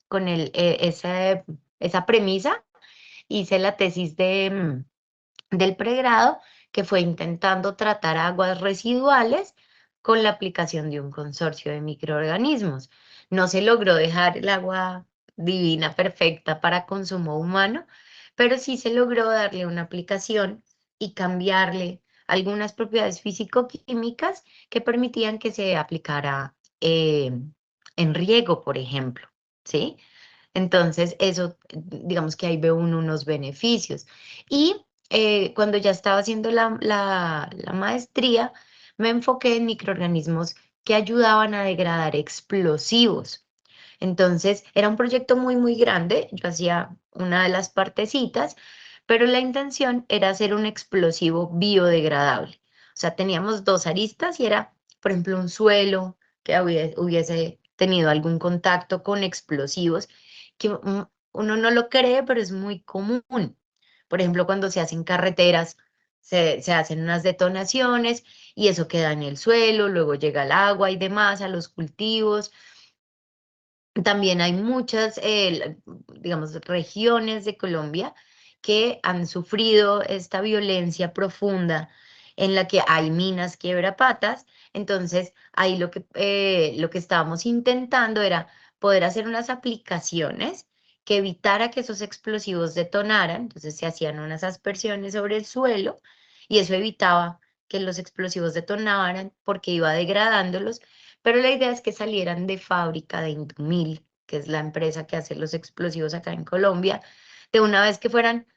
con esa premisa, hice la tesis del pregrado, que fue intentando tratar aguas residuales con la aplicación de un consorcio de microorganismos. No se logró dejar el agua divina, perfecta para consumo humano, pero sí se logró darle una aplicación y cambiarle algunas propiedades físico-químicas que permitían que se aplicara en riego, por ejemplo, ¿sí? Entonces, eso, digamos que ahí veo unos beneficios. Y cuando ya estaba haciendo la maestría, me enfoqué en microorganismos que ayudaban a degradar explosivos. Entonces, era un proyecto muy, muy grande. Yo hacía una de las partecitas, pero la intención era hacer un explosivo biodegradable. O sea, teníamos dos aristas y era, por ejemplo, un suelo que hubiese tenido algún contacto con explosivos, que uno no lo cree, pero es muy común. Por ejemplo, cuando se hacen carreteras, se hacen unas detonaciones y eso queda en el suelo, luego llega el agua y demás a los cultivos. También hay muchas, digamos, regiones de Colombia que han sufrido esta violencia profunda en la que hay minas quiebrapatas. Entonces, ahí lo que estábamos intentando era poder hacer unas aplicaciones que evitara que esos explosivos detonaran. Entonces, se hacían unas aspersiones sobre el suelo y eso evitaba que los explosivos detonaran porque iba degradándolos, pero la idea es que salieran de fábrica de Indumil, que es la empresa que hace los explosivos acá en Colombia, de una vez que fueran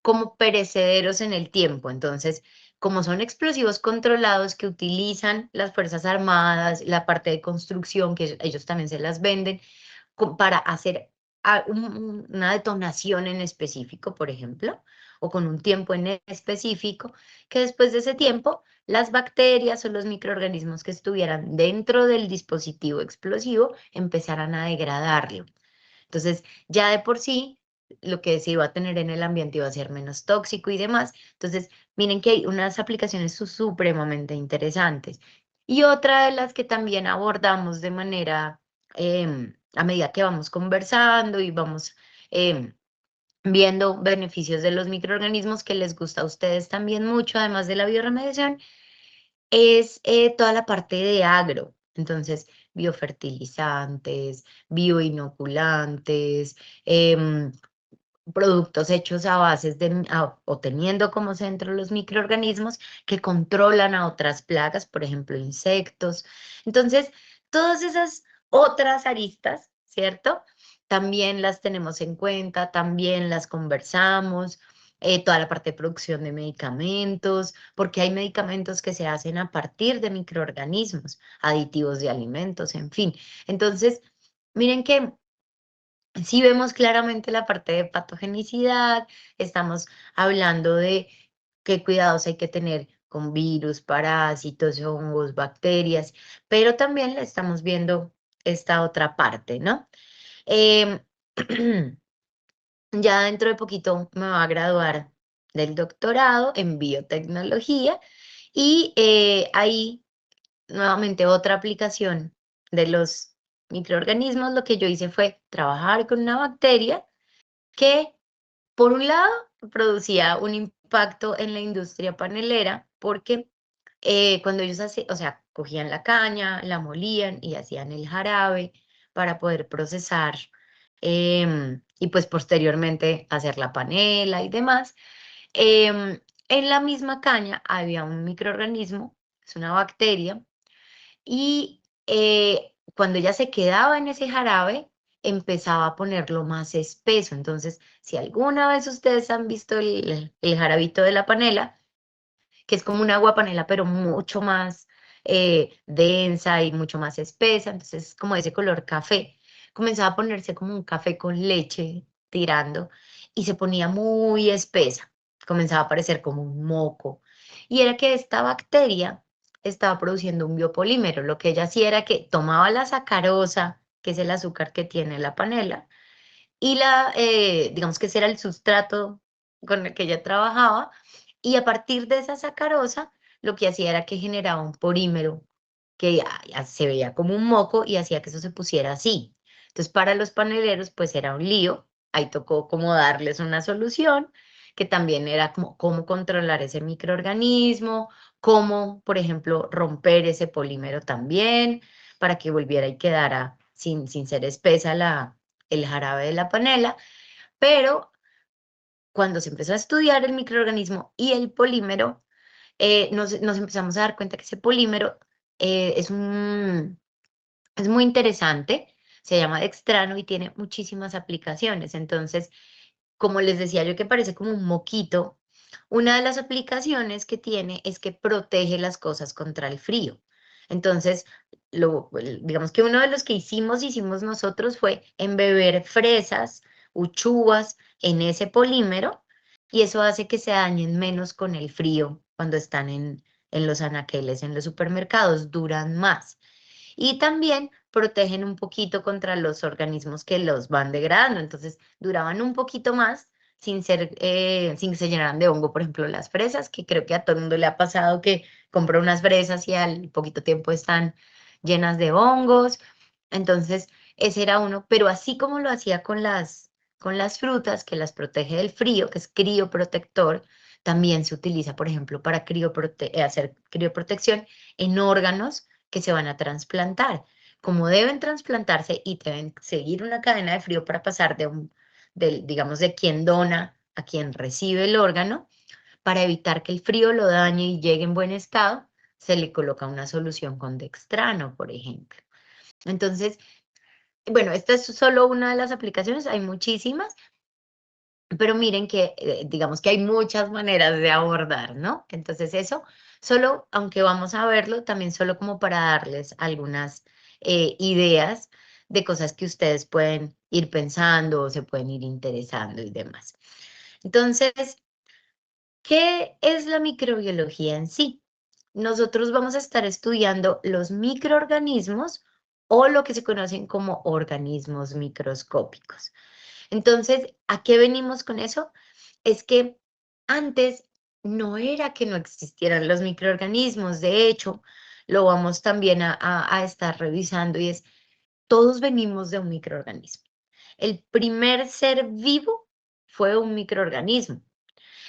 como perecederos en el tiempo. Entonces, como son explosivos controlados que utilizan las Fuerzas Armadas, la parte de construcción, que ellos también se las venden, para hacer una detonación en específico, por ejemplo, o con un tiempo en específico, que después de ese tiempo las bacterias o los microorganismos que estuvieran dentro del dispositivo explosivo empezaran a degradarlo. Entonces, ya de por sí, lo que se iba a tener en el ambiente iba a ser menos tóxico y demás. Entonces, miren que hay unas aplicaciones supremamente interesantes. Y otra de las que también abordamos de manera, a medida que vamos conversando y vamos em, viendo beneficios de los microorganismos que les gusta a ustedes también mucho, además de la bioremediación, es toda la parte de agro. Entonces, biofertilizantes, bioinoculantes, em, productos hechos a bases o teniendo como centro los microorganismos que controlan a otras plagas, por ejemplo, insectos. Entonces, todas esas otras aristas, ¿cierto? También las tenemos en cuenta, también las conversamos, toda la parte de producción de medicamentos, porque hay medicamentos que se hacen a partir de microorganismos, aditivos de alimentos, en fin. Entonces, miren que sí vemos claramente la parte de patogenicidad, estamos hablando de qué cuidados hay que tener con virus, parásitos, hongos, bacterias, pero también le estamos viendo esta otra parte, ¿no? Em, ya dentro de poquito me va a graduar del doctorado en biotecnología y ahí nuevamente otra aplicación de los microorganismos. Lo que yo hice fue trabajar con una bacteria que, por un lado, producía un impacto en la industria panelera, porque cuando ellos hacían, o sea, cogían la caña, la molían y hacían el jarabe para poder procesar, y pues posteriormente hacer la panela y demás. En la misma caña había un microorganismo, es una bacteria, y cuando ella se quedaba en ese jarabe, empezaba a ponerlo más espeso. Entonces, si alguna vez ustedes han visto el jarabito de la panela, que es como un agua panela, pero mucho más densa y mucho más espesa, entonces es como ese color café, comenzaba a ponerse como un café con leche tirando y se ponía muy espesa, comenzaba a parecer como un moco. Y era que esta bacteria estaba produciendo un biopolímero. Lo que ella hacía era que tomaba la sacarosa, que es el azúcar que tiene la panela, y digamos que ese era el sustrato con el que ella trabajaba, y a partir de esa sacarosa, lo que hacía era que generaba un polímero que ya se veía como un moco y hacía que eso se pusiera así. Entonces, para los paneleros, pues era un lío. Ahí tocó como darles una solución, que también era como cómo controlar ese microorganismo, cómo, por ejemplo, romper ese polímero también, para que volviera y quedara sin ser espesa el jarabe de la panela. Pero cuando se empezó a estudiar el microorganismo y el polímero, nos empezamos a dar cuenta que ese polímero es muy interesante, se llama dextrano y tiene muchísimas aplicaciones. Entonces, como les decía yo que parece como un moquito, una de las aplicaciones que tiene es que protege las cosas contra el frío. Entonces, digamos que uno de los que hicimos nosotros fue embeber fresas, uchuvas en ese polímero y eso hace que se dañen menos con el frío cuando están en los anaqueles, en los supermercados, duran más y también protegen un poquito contra los organismos que los van degradando. Entonces, duraban un poquito más sin que se llenaran de hongo. Por ejemplo, las fresas, que creo que a todo el mundo le ha pasado que compra unas fresas y al poquito tiempo están llenas de hongos. Entonces, ese era uno, pero así como lo hacía con las frutas, que las protege del frío, que es crioprotector, también se utiliza, por ejemplo, para hacer crioprotección en órganos que se van a trasplantar. Como deben trasplantarse y deben seguir una cadena de frío para pasar digamos, de quien dona a quien recibe el órgano, para evitar que el frío lo dañe y llegue en buen estado, se le coloca una solución con dextrano, por ejemplo. Entonces, bueno, esta es solo una de las aplicaciones, hay muchísimas, pero miren que digamos que hay muchas maneras de abordar, ¿no? Entonces eso, solo, aunque vamos a verlo, también solo como para darles algunas ideas de cosas que ustedes pueden ir pensando o se pueden ir interesando y demás. Entonces, ¿qué es la microbiología en sí? Nosotros vamos a estar estudiando los microorganismos o lo que se conocen como organismos microscópicos. Entonces, ¿a qué venimos con eso? Es que antes no era que no existieran los microorganismos, de hecho, lo vamos también a estar revisando y es, todos venimos de un microorganismo. El primer ser vivo fue un microorganismo.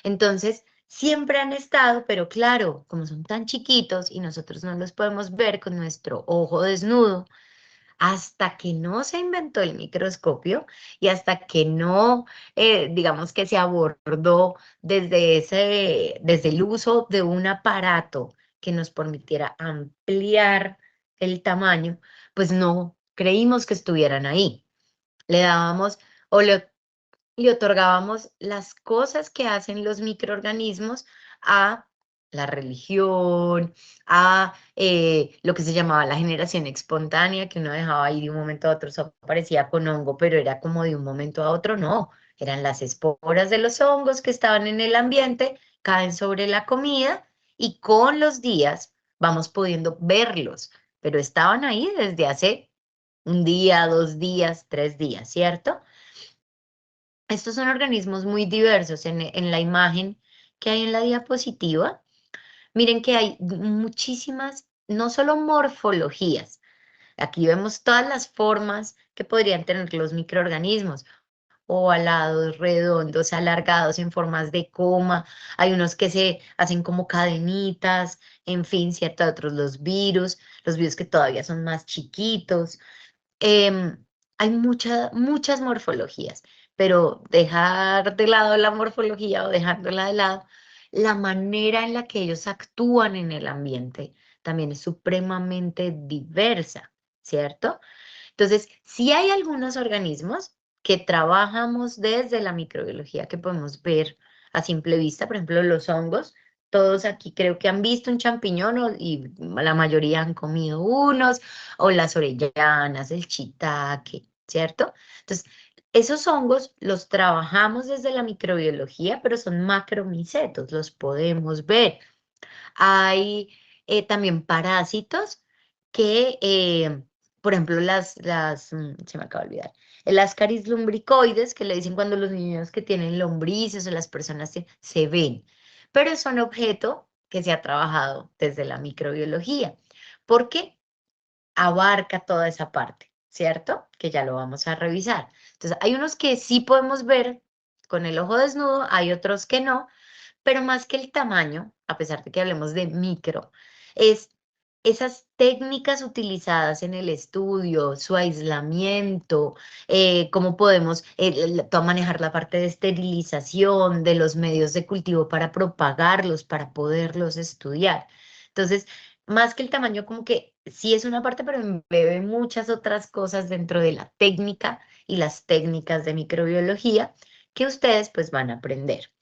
Entonces, siempre han estado, pero claro, como son tan chiquitos y nosotros no los podemos ver con nuestro ojo desnudo, hasta que no se inventó el microscopio y hasta que no, digamos que se abordó desde el uso de un aparato que nos permitiera ampliar el tamaño, pues no creímos que estuvieran ahí. Le dábamos o le otorgábamos las cosas que hacen los microorganismos a la religión, a lo que se llamaba la generación espontánea, que uno dejaba ahí de un momento a otro, eso aparecía con hongo, pero era como de un momento a otro, no, eran las esporas de los hongos que estaban en el ambiente, caen sobre la comida y con los días vamos pudiendo verlos, pero estaban ahí desde hace un día, 2 días, 3 días, ¿cierto? Estos son organismos muy diversos en la imagen que hay en la diapositiva. Miren que hay muchísimas, no solo morfologías. Aquí vemos todas las formas que podrían tener los microorganismos, ovalados, redondos, alargados en formas de coma. Hay unos que se hacen como cadenitas, en fin, ¿cierto? Otros los virus que todavía son más chiquitos. Hay muchas morfologías, pero dejar de lado la morfología o dejándola de lado, la manera en la que ellos actúan en el ambiente también es supremamente diversa, ¿cierto? Entonces, sí hay algunos organismos que trabajamos desde la microbiología que podemos ver a simple vista, por ejemplo, los hongos. Todos aquí creo que han visto un champiñón y la mayoría han comido unos, o las orellanas, el shiitake, ¿cierto? Entonces, esos hongos los trabajamos desde la microbiología, pero son macromicetos, los podemos ver. Hay también parásitos que, por ejemplo, se me acaba de olvidar, el Ascaris lumbricoides, que le dicen cuando los niños que tienen lombrices o las personas se ven, pero son objeto que se ha trabajado desde la microbiología, porque abarca toda esa parte. ¿cierto? Que ya lo vamos a revisar. Entonces, hay unos que sí podemos ver con el ojo desnudo, hay otros que no, pero más que el tamaño, a pesar de que hablemos de micro, es esas técnicas utilizadas en el estudio, su aislamiento, cómo podemos manejar la parte de esterilización de los medios de cultivo para propagarlos, para poderlos estudiar. Entonces, más que el tamaño, como que sí es una parte, pero embebe muchas otras cosas dentro de la técnica y las técnicas de microbiología que ustedes pues van a aprender.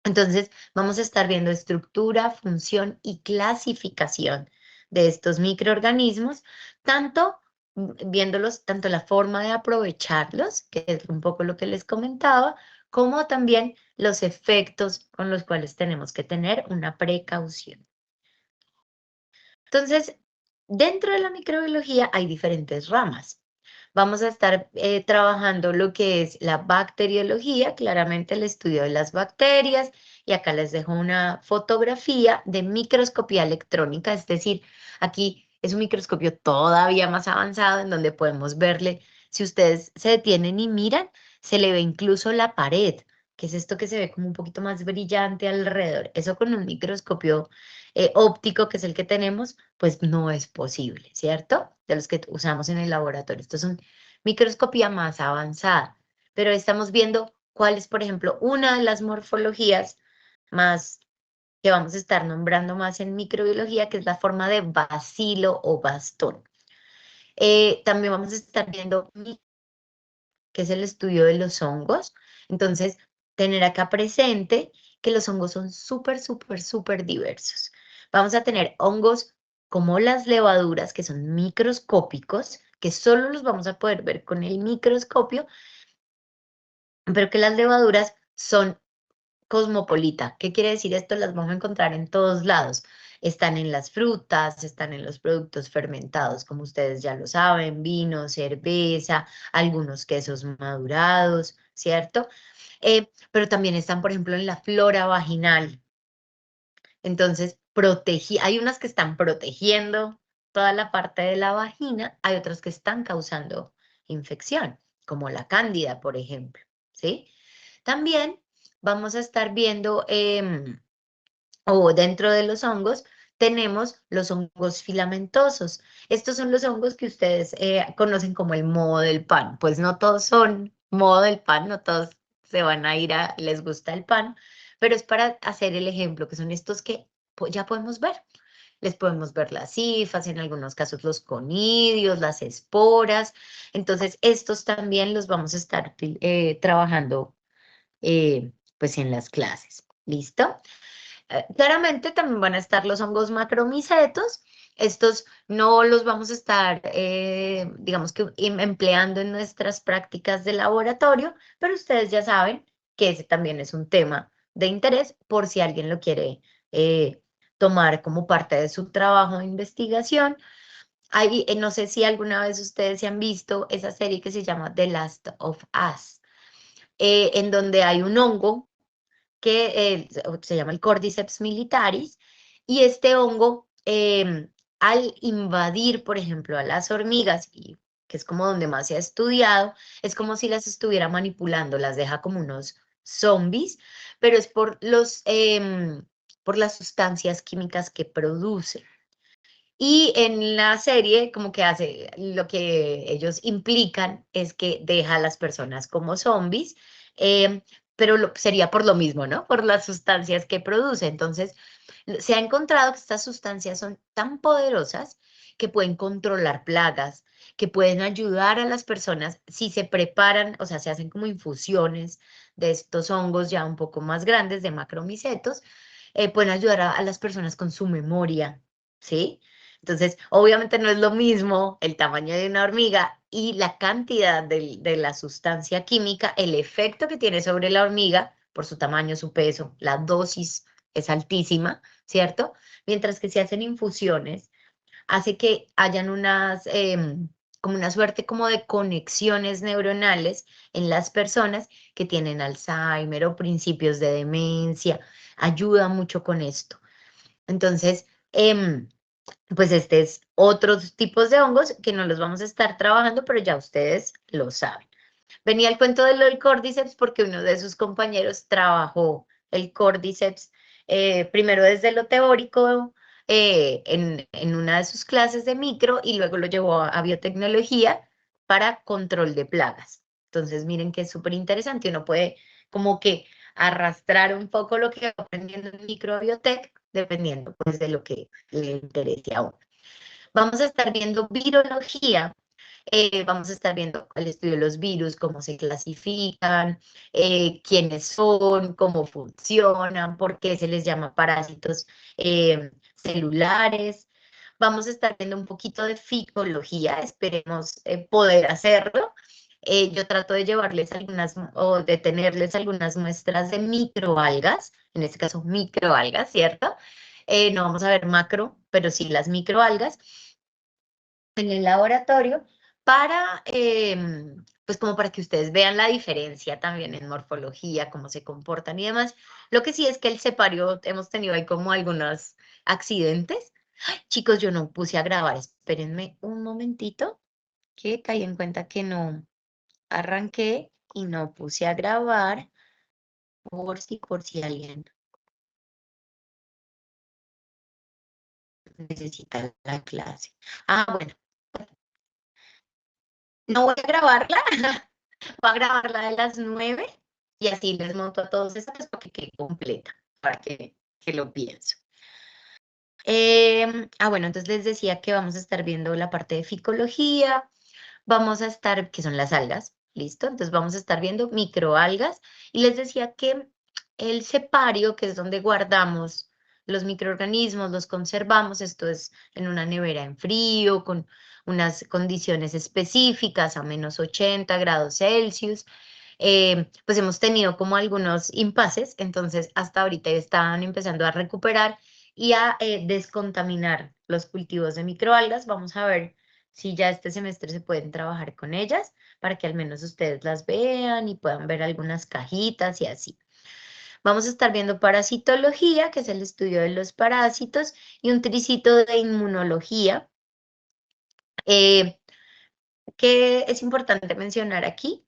Entonces, vamos a estar viendo estructura, función y clasificación de estos microorganismos, tanto viéndolos, tanto la forma de aprovecharlos, que es un poco lo que les comentaba, como también los efectos con los cuales tenemos que tener una precaución. Entonces, dentro de la microbiología hay diferentes ramas. Vamos a estar trabajando lo que es la bacteriología, claramente el estudio de las bacterias, y acá les dejo una fotografía de microscopía electrónica, es decir, aquí es un microscopio todavía más avanzado en donde podemos verle, si ustedes se detienen y miran, se le ve incluso la pared, que es esto que se ve como un poquito más brillante alrededor. Eso con un microscopio óptico, que es el que tenemos, pues no es posible, ¿cierto? De los que usamos en el laboratorio. Esto es una microscopía más avanzada, pero estamos viendo cuál es, por ejemplo, una de las morfologías más que vamos a estar nombrando más en microbiología, que es la forma de bacilo o bastón. También vamos a estar viendo que es el estudio de los hongos. Entonces, tener acá presente que los hongos son súper, súper, súper diversos. Vamos a tener hongos como las levaduras, que son microscópicos, que solo los vamos a poder ver con el microscopio, pero que las levaduras son cosmopolita. ¿Qué quiere decir esto? Las vamos a encontrar en todos lados. Están en las frutas, están en los productos fermentados, como ustedes ya lo saben, vino, cerveza, algunos quesos madurados, ¿cierto? Pero también están, por ejemplo, en la flora vaginal. Entonces, hay unas que están protegiendo toda la parte de la vagina, hay otras que están causando infección, como la cándida, por ejemplo, ¿sí? También vamos a estar viendo, o dentro de los hongos, tenemos los hongos filamentosos. Estos son los hongos que ustedes conocen como el modo del pan. Pues no todos son modo del pan, no todos se van a ir les gusta el pan, pero es para hacer el ejemplo, que son estos que ya podemos ver. Les podemos ver las hifas, en algunos casos los conidios, las esporas. Entonces, estos también los vamos a estar trabajando pues en las clases. ¿Listo? Claramente también van a estar los hongos macromicetos. Estos no los vamos a estar, digamos que empleando en nuestras prácticas de laboratorio, pero ustedes ya saben que ese también es un tema de interés por si alguien lo quiere tomar como parte de su trabajo de investigación. No sé si alguna vez ustedes se han visto esa serie que se llama The Last of Us, en donde hay un hongo que se llama el Cordyceps militaris, y este hongo, al invadir, por ejemplo, a las hormigas, y que es como donde más se ha estudiado, es como si las estuviera manipulando, las deja como unos zombies, pero es por las sustancias químicas que produce. Y en la serie, como que hace, lo que ellos implican es que deja a las personas como zombies, em, pero sería por lo mismo, ¿no? Por las sustancias que produce. Entonces, se ha encontrado que estas sustancias son tan poderosas que pueden controlar plagas, que pueden ayudar a las personas si se preparan, o sea, se hacen como infusiones de estos hongos ya un poco más grandes, de macromicetos, pueden ayudar a las personas con su memoria, ¿sí? Entonces, obviamente no es lo mismo el tamaño de una hormiga y la cantidad de la sustancia química, el efecto que tiene sobre la hormiga por su tamaño, su peso, la dosis es altísima, ¿cierto? Mientras que si hacen infusiones, hace que hayan como una suerte como de conexiones neuronales en las personas que tienen Alzheimer o principios de demencia. Ayuda mucho con esto. Entonces, pues este es otros tipos de hongos que no los vamos a estar trabajando, pero ya ustedes lo saben. Venía el cuento de lo del Cordyceps porque uno de sus compañeros trabajó el Cordyceps primero desde lo teórico en una de sus clases de micro y luego lo llevó a biotecnología para control de plagas. Entonces, miren que es súper interesante. Uno puede como que arrastrar un poco lo que va aprendiendo en microbiotec, dependiendo pues de lo que le interese a uno. Vamos a estar viendo virología, vamos a estar viendo el estudio de los virus, cómo se clasifican, quiénes son, cómo funcionan, por qué se les llama parásitos celulares. Vamos a estar viendo un poquito de ficología, esperemos poder hacerlo. Yo trato de llevarles algunas o de tenerles algunas muestras de microalgas, en este caso microalgas, ¿cierto? No vamos a ver macro, pero sí las microalgas en el laboratorio para, pues como para que ustedes vean la diferencia también en morfología, cómo se comportan y demás. Lo que sí es que el cepario, hemos tenido ahí como algunos accidentes. Ay, chicos, yo no puse a grabar, espérenme un momentito, que caí en cuenta que no arranqué y no puse a grabar por si alguien necesita la clase. Ah, bueno, no voy a grabarla. Voy a grabar la de las 9 y así les monto a todos estas para que quede completa, para que lo pienso. Bueno, entonces les decía que vamos a estar viendo la parte de ficología, vamos a estar, que son las algas, ¿listo? Entonces vamos a estar viendo microalgas y les decía que el cepario, que es donde guardamos los microorganismos, los conservamos, esto es en una nevera en frío, con unas condiciones específicas a -80 °C. Pues hemos tenido como algunos impases, entonces hasta ahorita están empezando a recuperar y a descontaminar los cultivos de microalgas. Vamos a ver si ya este semestre se pueden trabajar con ellas para que al menos ustedes las vean y puedan ver algunas cajitas y así. Vamos a estar viendo parasitología, que es el estudio de los parásitos, y un tricito de inmunología, eh, que es importante mencionar aquí.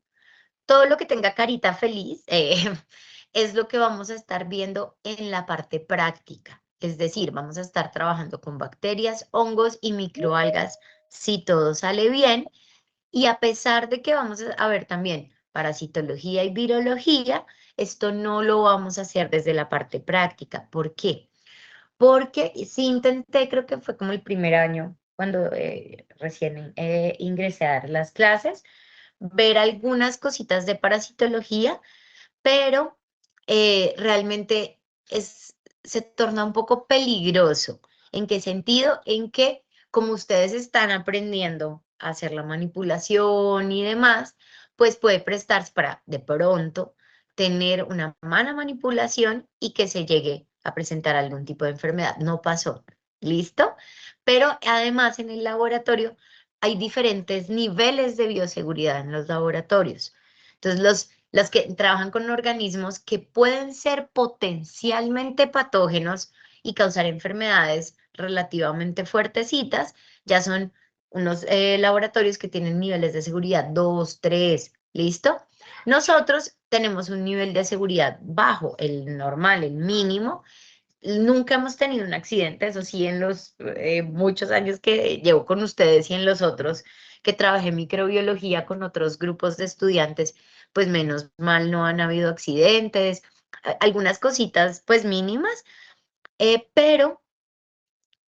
Todo lo que tenga carita feliz es lo que vamos a estar viendo en la parte práctica. Es decir, vamos a estar trabajando con bacterias, hongos y microalgas si todo sale bien. Y a pesar de que vamos a ver también parasitología y virología, esto no lo vamos a hacer desde la parte práctica. ¿Por qué? Porque sí intenté, creo que fue como el primer año, cuando recién ingresé a dar las clases, ver algunas cositas de parasitología, pero realmente se torna un poco peligroso. ¿En qué sentido? En que como ustedes están aprendiendo a hacer la manipulación y demás, pues puede prestarse para de pronto tener una mala manipulación y que se llegue a presentar algún tipo de enfermedad. No pasó, ¿listo? Pero además en el laboratorio hay diferentes niveles de bioseguridad en los laboratorios. Entonces, los que trabajan con organismos que pueden ser potencialmente patógenos y causar enfermedades relativamente fuertecitas, ya son unos laboratorios que tienen niveles de seguridad 2, 3, ¿listo? Nosotros tenemos un nivel de seguridad bajo, el normal, el mínimo. Nunca hemos tenido un accidente, eso sí, en los muchos años que llevo con ustedes y en los otros que trabajé en microbiología con otros grupos de estudiantes, pues menos mal no han habido accidentes, algunas cositas pues mínimas, pero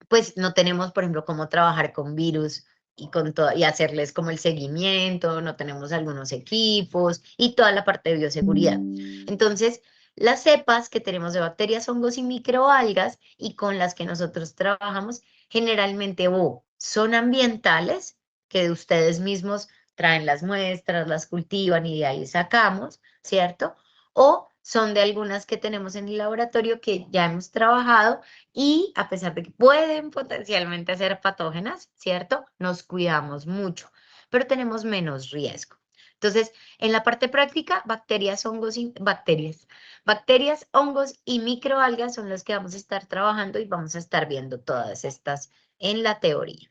pues no tenemos, por ejemplo, cómo trabajar con virus y con todo, y hacerles como el seguimiento, no tenemos algunos equipos y toda la parte de bioseguridad. Entonces, las cepas que tenemos de bacterias, hongos y microalgas y con las que nosotros trabajamos, generalmente o son ambientales, que de ustedes mismos traen las muestras, las cultivan y de ahí sacamos, ¿cierto? O son de algunas que tenemos en el laboratorio que ya hemos trabajado y a pesar de que pueden potencialmente ser patógenas, ¿cierto? Nos cuidamos mucho, pero tenemos menos riesgo. Entonces, en la parte práctica, bacterias, hongos y microalgas son los que vamos a estar trabajando y vamos a estar viendo todas estas en la teoría.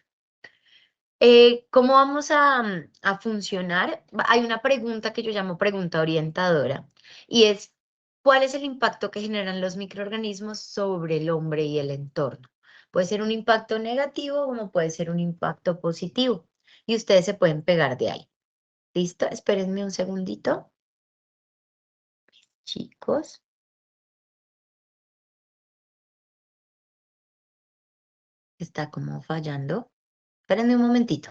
¿Cómo vamos a funcionar? Hay una pregunta que yo llamo pregunta orientadora y es, ¿cuál es el impacto que generan los microorganismos sobre el hombre y el entorno? Puede ser un impacto negativo como puede ser un impacto positivo y ustedes se pueden pegar de ahí. ¿Listo? Espérenme un segundito, chicos. Está como fallando. Espérenme un momentito.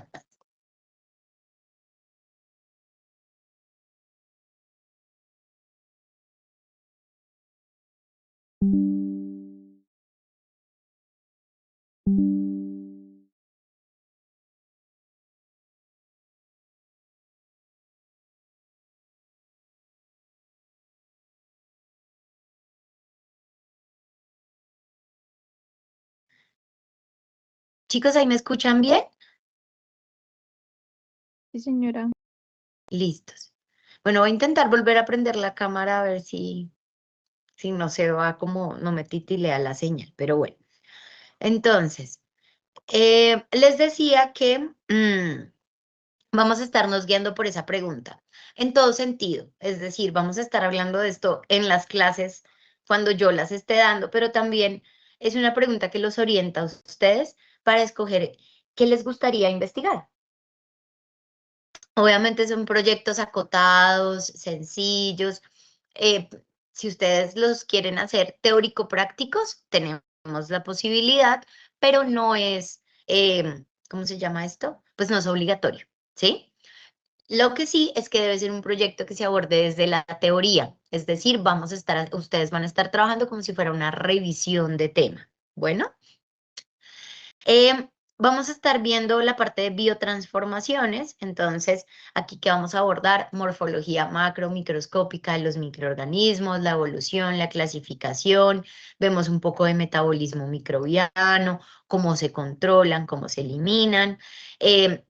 Chicos, ¿ahí me escuchan bien? Sí, señora. Listos. Bueno, voy a intentar volver a prender la cámara a ver si no se va como, no me titilea la señal, pero bueno. Entonces, les decía que vamos a estarnos guiando por esa pregunta en todo sentido. Es decir, vamos a estar hablando de esto en las clases cuando yo las esté dando, pero también es una pregunta que los orienta a ustedes para escoger qué les gustaría investigar. Obviamente son proyectos acotados, sencillos. eh, si ustedes los quieren hacer teórico-prácticos, tenemos la posibilidad, pero no es, ¿cómo se llama esto? Pues no es obligatorio, ¿sí? Lo que sí es que debe ser un proyecto que se aborde desde la teoría, es decir, ustedes van a estar trabajando como si fuera una revisión de tema. Bueno. Vamos a estar viendo la parte de biotransformaciones, entonces aquí que vamos a abordar morfología macro, microscópica de los microorganismos, la evolución, la clasificación, vemos un poco de metabolismo microbiano, cómo se controlan, cómo se eliminan,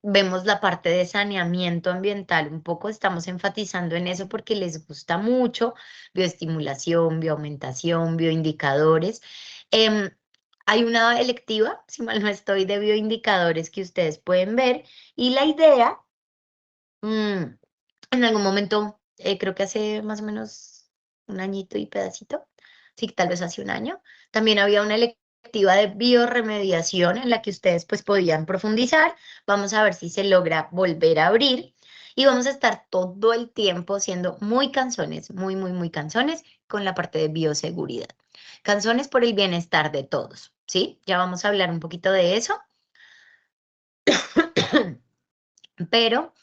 vemos la parte de saneamiento ambiental, un poco estamos enfatizando en eso porque les gusta mucho, bioestimulación, bioaumentación, bioindicadores. Em, Hay una electiva, si mal no estoy, de bioindicadores que ustedes pueden ver y la idea, mm, en algún momento, creo que hace más o menos un añito y pedacito, sí, tal vez hace un año, también había una electiva de bioremediación en la que ustedes pues podían profundizar. Vamos a ver si se logra volver a abrir y vamos a estar todo el tiempo siendo muy cansones, muy, muy, muy cansones con la parte de bioseguridad. Canzones por el bienestar de todos, ¿sí? Ya vamos a hablar un poquito de eso, pero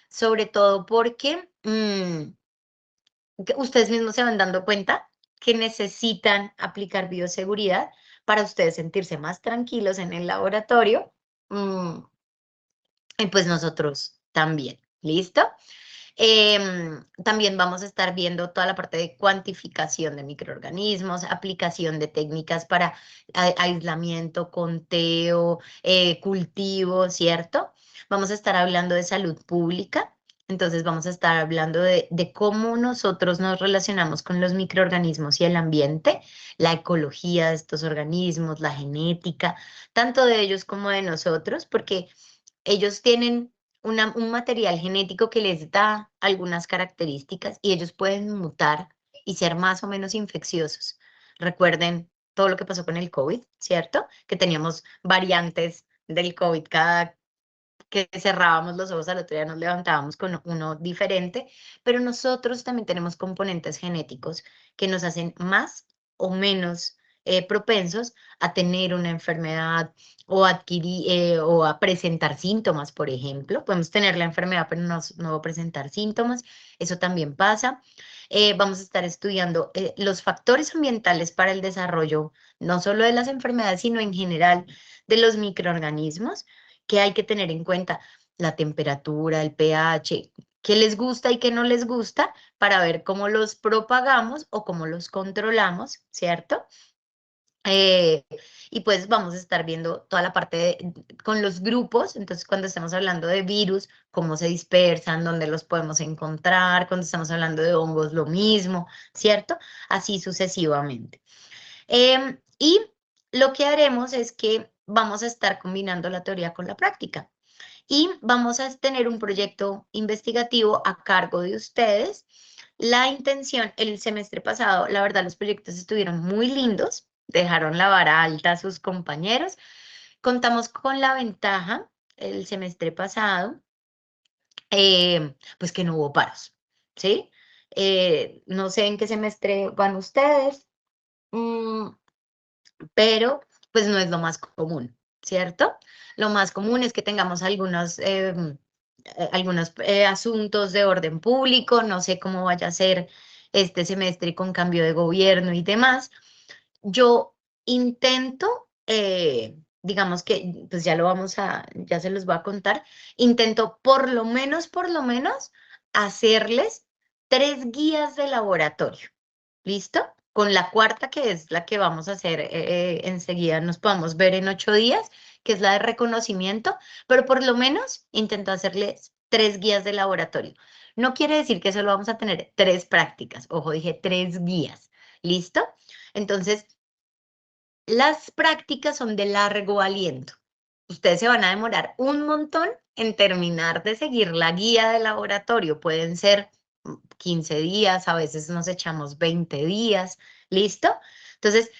sobre todo porque que ustedes mismos se van dando cuenta que necesitan aplicar bioseguridad para ustedes sentirse más tranquilos en el laboratorio, mm, y pues nosotros también. ¿Listo? También vamos a estar viendo toda la parte de cuantificación de microorganismos, aplicación de técnicas para aislamiento, conteo, cultivo, ¿cierto? Vamos a estar hablando de salud pública. Entonces vamos a estar hablando de cómo nosotros nos relacionamos con los microorganismos y el ambiente, la ecología de estos organismos, la genética, tanto de ellos como de nosotros, porque ellos tienen un material genético que les da algunas características y ellos pueden mutar y ser más o menos infecciosos. Recuerden todo lo que pasó con el COVID, ¿cierto? Que teníamos variantes del COVID cada que cerrábamos los ojos al otro día nos levantábamos con uno diferente, pero nosotros también tenemos componentes genéticos que nos hacen más o menos propensos a tener una enfermedad o o a presentar síntomas, por ejemplo. Podemos tener la enfermedad, pero no presentar síntomas. Eso también pasa. Vamos a estar estudiando los factores ambientales para el desarrollo, no solo de las enfermedades, sino en general de los microorganismos que hay que tener en cuenta, la temperatura, el pH, qué les gusta y qué no les gusta para ver cómo los propagamos o cómo los controlamos, ¿cierto? Eh, y pues vamos a estar viendo toda la parte con los grupos, entonces cuando estamos hablando de virus, cómo se dispersan, dónde los podemos encontrar, cuando estamos hablando de hongos, lo mismo, ¿cierto? Así sucesivamente. Y lo que haremos es que vamos a estar combinando la teoría con la práctica. Y vamos a tener un proyecto investigativo a cargo de ustedes. La intención, el semestre pasado, la verdad, los proyectos estuvieron muy lindos, dejaron la vara alta a sus compañeros. Contamos con la ventaja el semestre pasado, pues que no hubo paros, ¿sí? No sé en qué semestre van ustedes, mm, pero pues no es lo más común, ¿cierto? Lo más común es que tengamos algunos asuntos de orden público, no sé cómo vaya a ser este semestre con cambio de gobierno y demás. Yo intento, digamos que, pues ya se los voy a contar, intento por lo menos, hacerles 3 guías de laboratorio. ¿Listo? Con la cuarta, que es la que vamos a hacer enseguida, nos podemos ver en 8 días, que es la de reconocimiento, pero por lo menos intento hacerles 3 guías de laboratorio. No quiere decir que solo vamos a tener 3 prácticas, ojo, dije 3 guías, ¿listo? Entonces, las prácticas son de largo aliento. Ustedes se van a demorar un montón en terminar de seguir la guía de laboratorio. Pueden ser 15 días, a veces nos echamos 20 días, ¿listo? Entonces,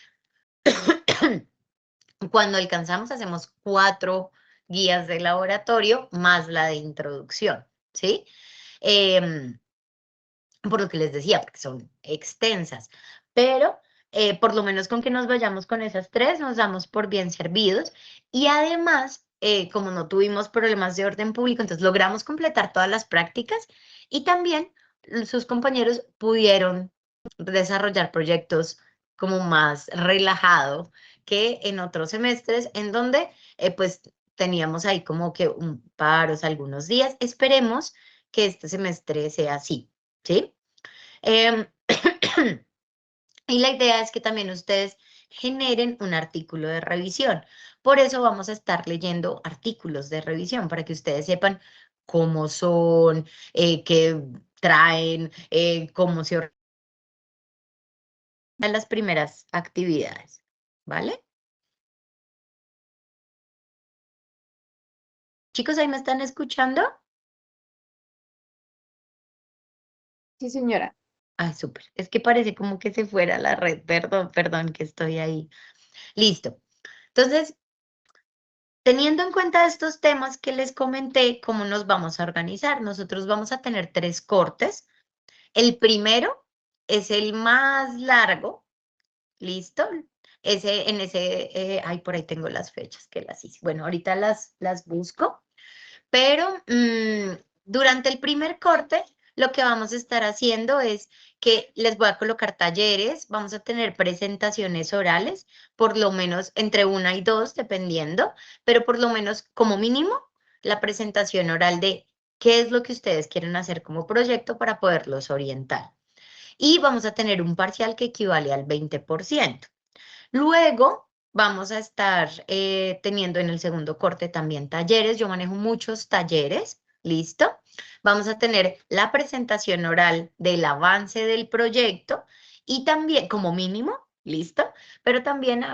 cuando alcanzamos, hacemos 4 guías de laboratorio más la de introducción, ¿sí? Em, por lo que les decía, porque son extensas, pero por lo menos con que nos vayamos con esas 3, nos damos por bien servidos y además, como no tuvimos problemas de orden público, entonces logramos completar todas las prácticas y también sus compañeros pudieron desarrollar proyectos como más relajado que en otros semestres en donde pues teníamos ahí como que un paros algunos días. Esperemos que este semestre sea así. ¿Sí? Em, y la idea es que también ustedes generen un artículo de revisión. Por eso vamos a estar leyendo artículos de revisión para que ustedes sepan cómo son, qué traen, cómo se organizan las primeras actividades. ¿Vale? Chicos, ¿ahí me están escuchando? Sí, señora. Ay, súper. Es que parece como que se fuera la red. Perdón, perdón que estoy ahí. Listo. Entonces, teniendo en cuenta estos temas que les comenté, ¿cómo nos vamos a organizar? Nosotros vamos a tener 3 cortes. El primero es el más largo, ¿listo? Ay, por ahí tengo las fechas que las hice. Bueno, ahorita las busco. Pero durante el primer corte, lo que vamos a estar haciendo es que les voy a colocar talleres, vamos a tener presentaciones orales, por lo menos entre 1 y 2, dependiendo, pero por lo menos como mínimo la presentación oral de qué es lo que ustedes quieren hacer como proyecto para poderlos orientar. Y vamos a tener un parcial que equivale al 20%. Luego vamos a estar teniendo en el segundo corte también talleres. Yo manejo muchos talleres, ¿listo? Vamos a tener la presentación oral del avance del proyecto y también, como mínimo, ¿listo? Pero también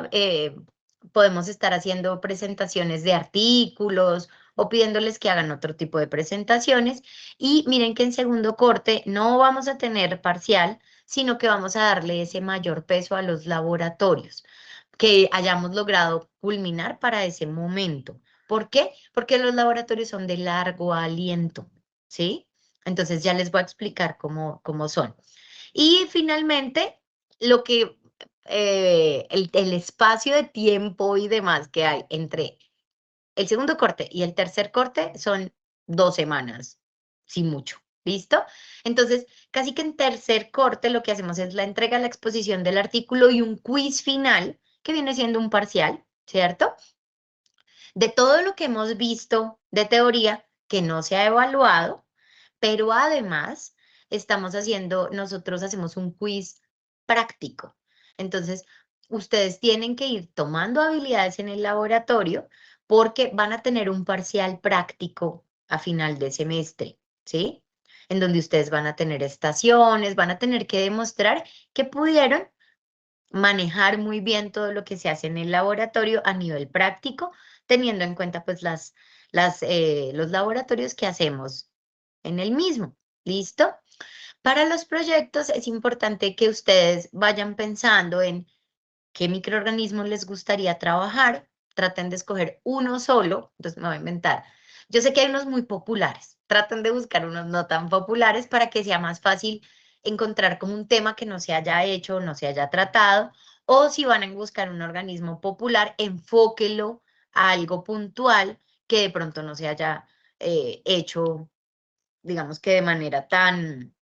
podemos estar haciendo presentaciones de artículos o pidiéndoles que hagan otro tipo de presentaciones. Y miren que en segundo corte no vamos a tener parcial, sino que vamos a darle ese mayor peso a los laboratorios que hayamos logrado culminar para ese momento. ¿Por qué? Porque los laboratorios son de largo aliento, ¿sí? Entonces ya les voy a explicar cómo son. Y finalmente, lo que el espacio de tiempo y demás que hay entre el segundo corte y el tercer corte son 2 semanas, sin mucho. ¿Listo? Entonces, casi que en tercer corte lo que hacemos es la entrega, la exposición del artículo y un quiz final, que viene siendo un parcial, ¿cierto? De todo lo que hemos visto de teoría que no se ha evaluado, pero además nosotros hacemos un quiz práctico. Entonces, ustedes tienen que ir tomando habilidades en el laboratorio porque van a tener un parcial práctico a final de semestre, ¿sí? En donde ustedes van a tener estaciones, van a tener que demostrar que pudieron manejar muy bien todo lo que se hace en el laboratorio a nivel práctico, teniendo en cuenta pues los laboratorios que hacemos en el mismo. ¿Listo? Para los proyectos es importante que ustedes vayan pensando en qué microorganismos les gustaría trabajar. Traten de escoger uno solo, entonces me voy a inventar. Yo sé que hay unos muy populares. Traten de buscar unos no tan populares para que sea más fácil encontrar como un tema que no se haya hecho, no se haya tratado. O si van a buscar un organismo popular, enfóquelo a algo puntual que de pronto no se haya hecho, digamos que de manera tan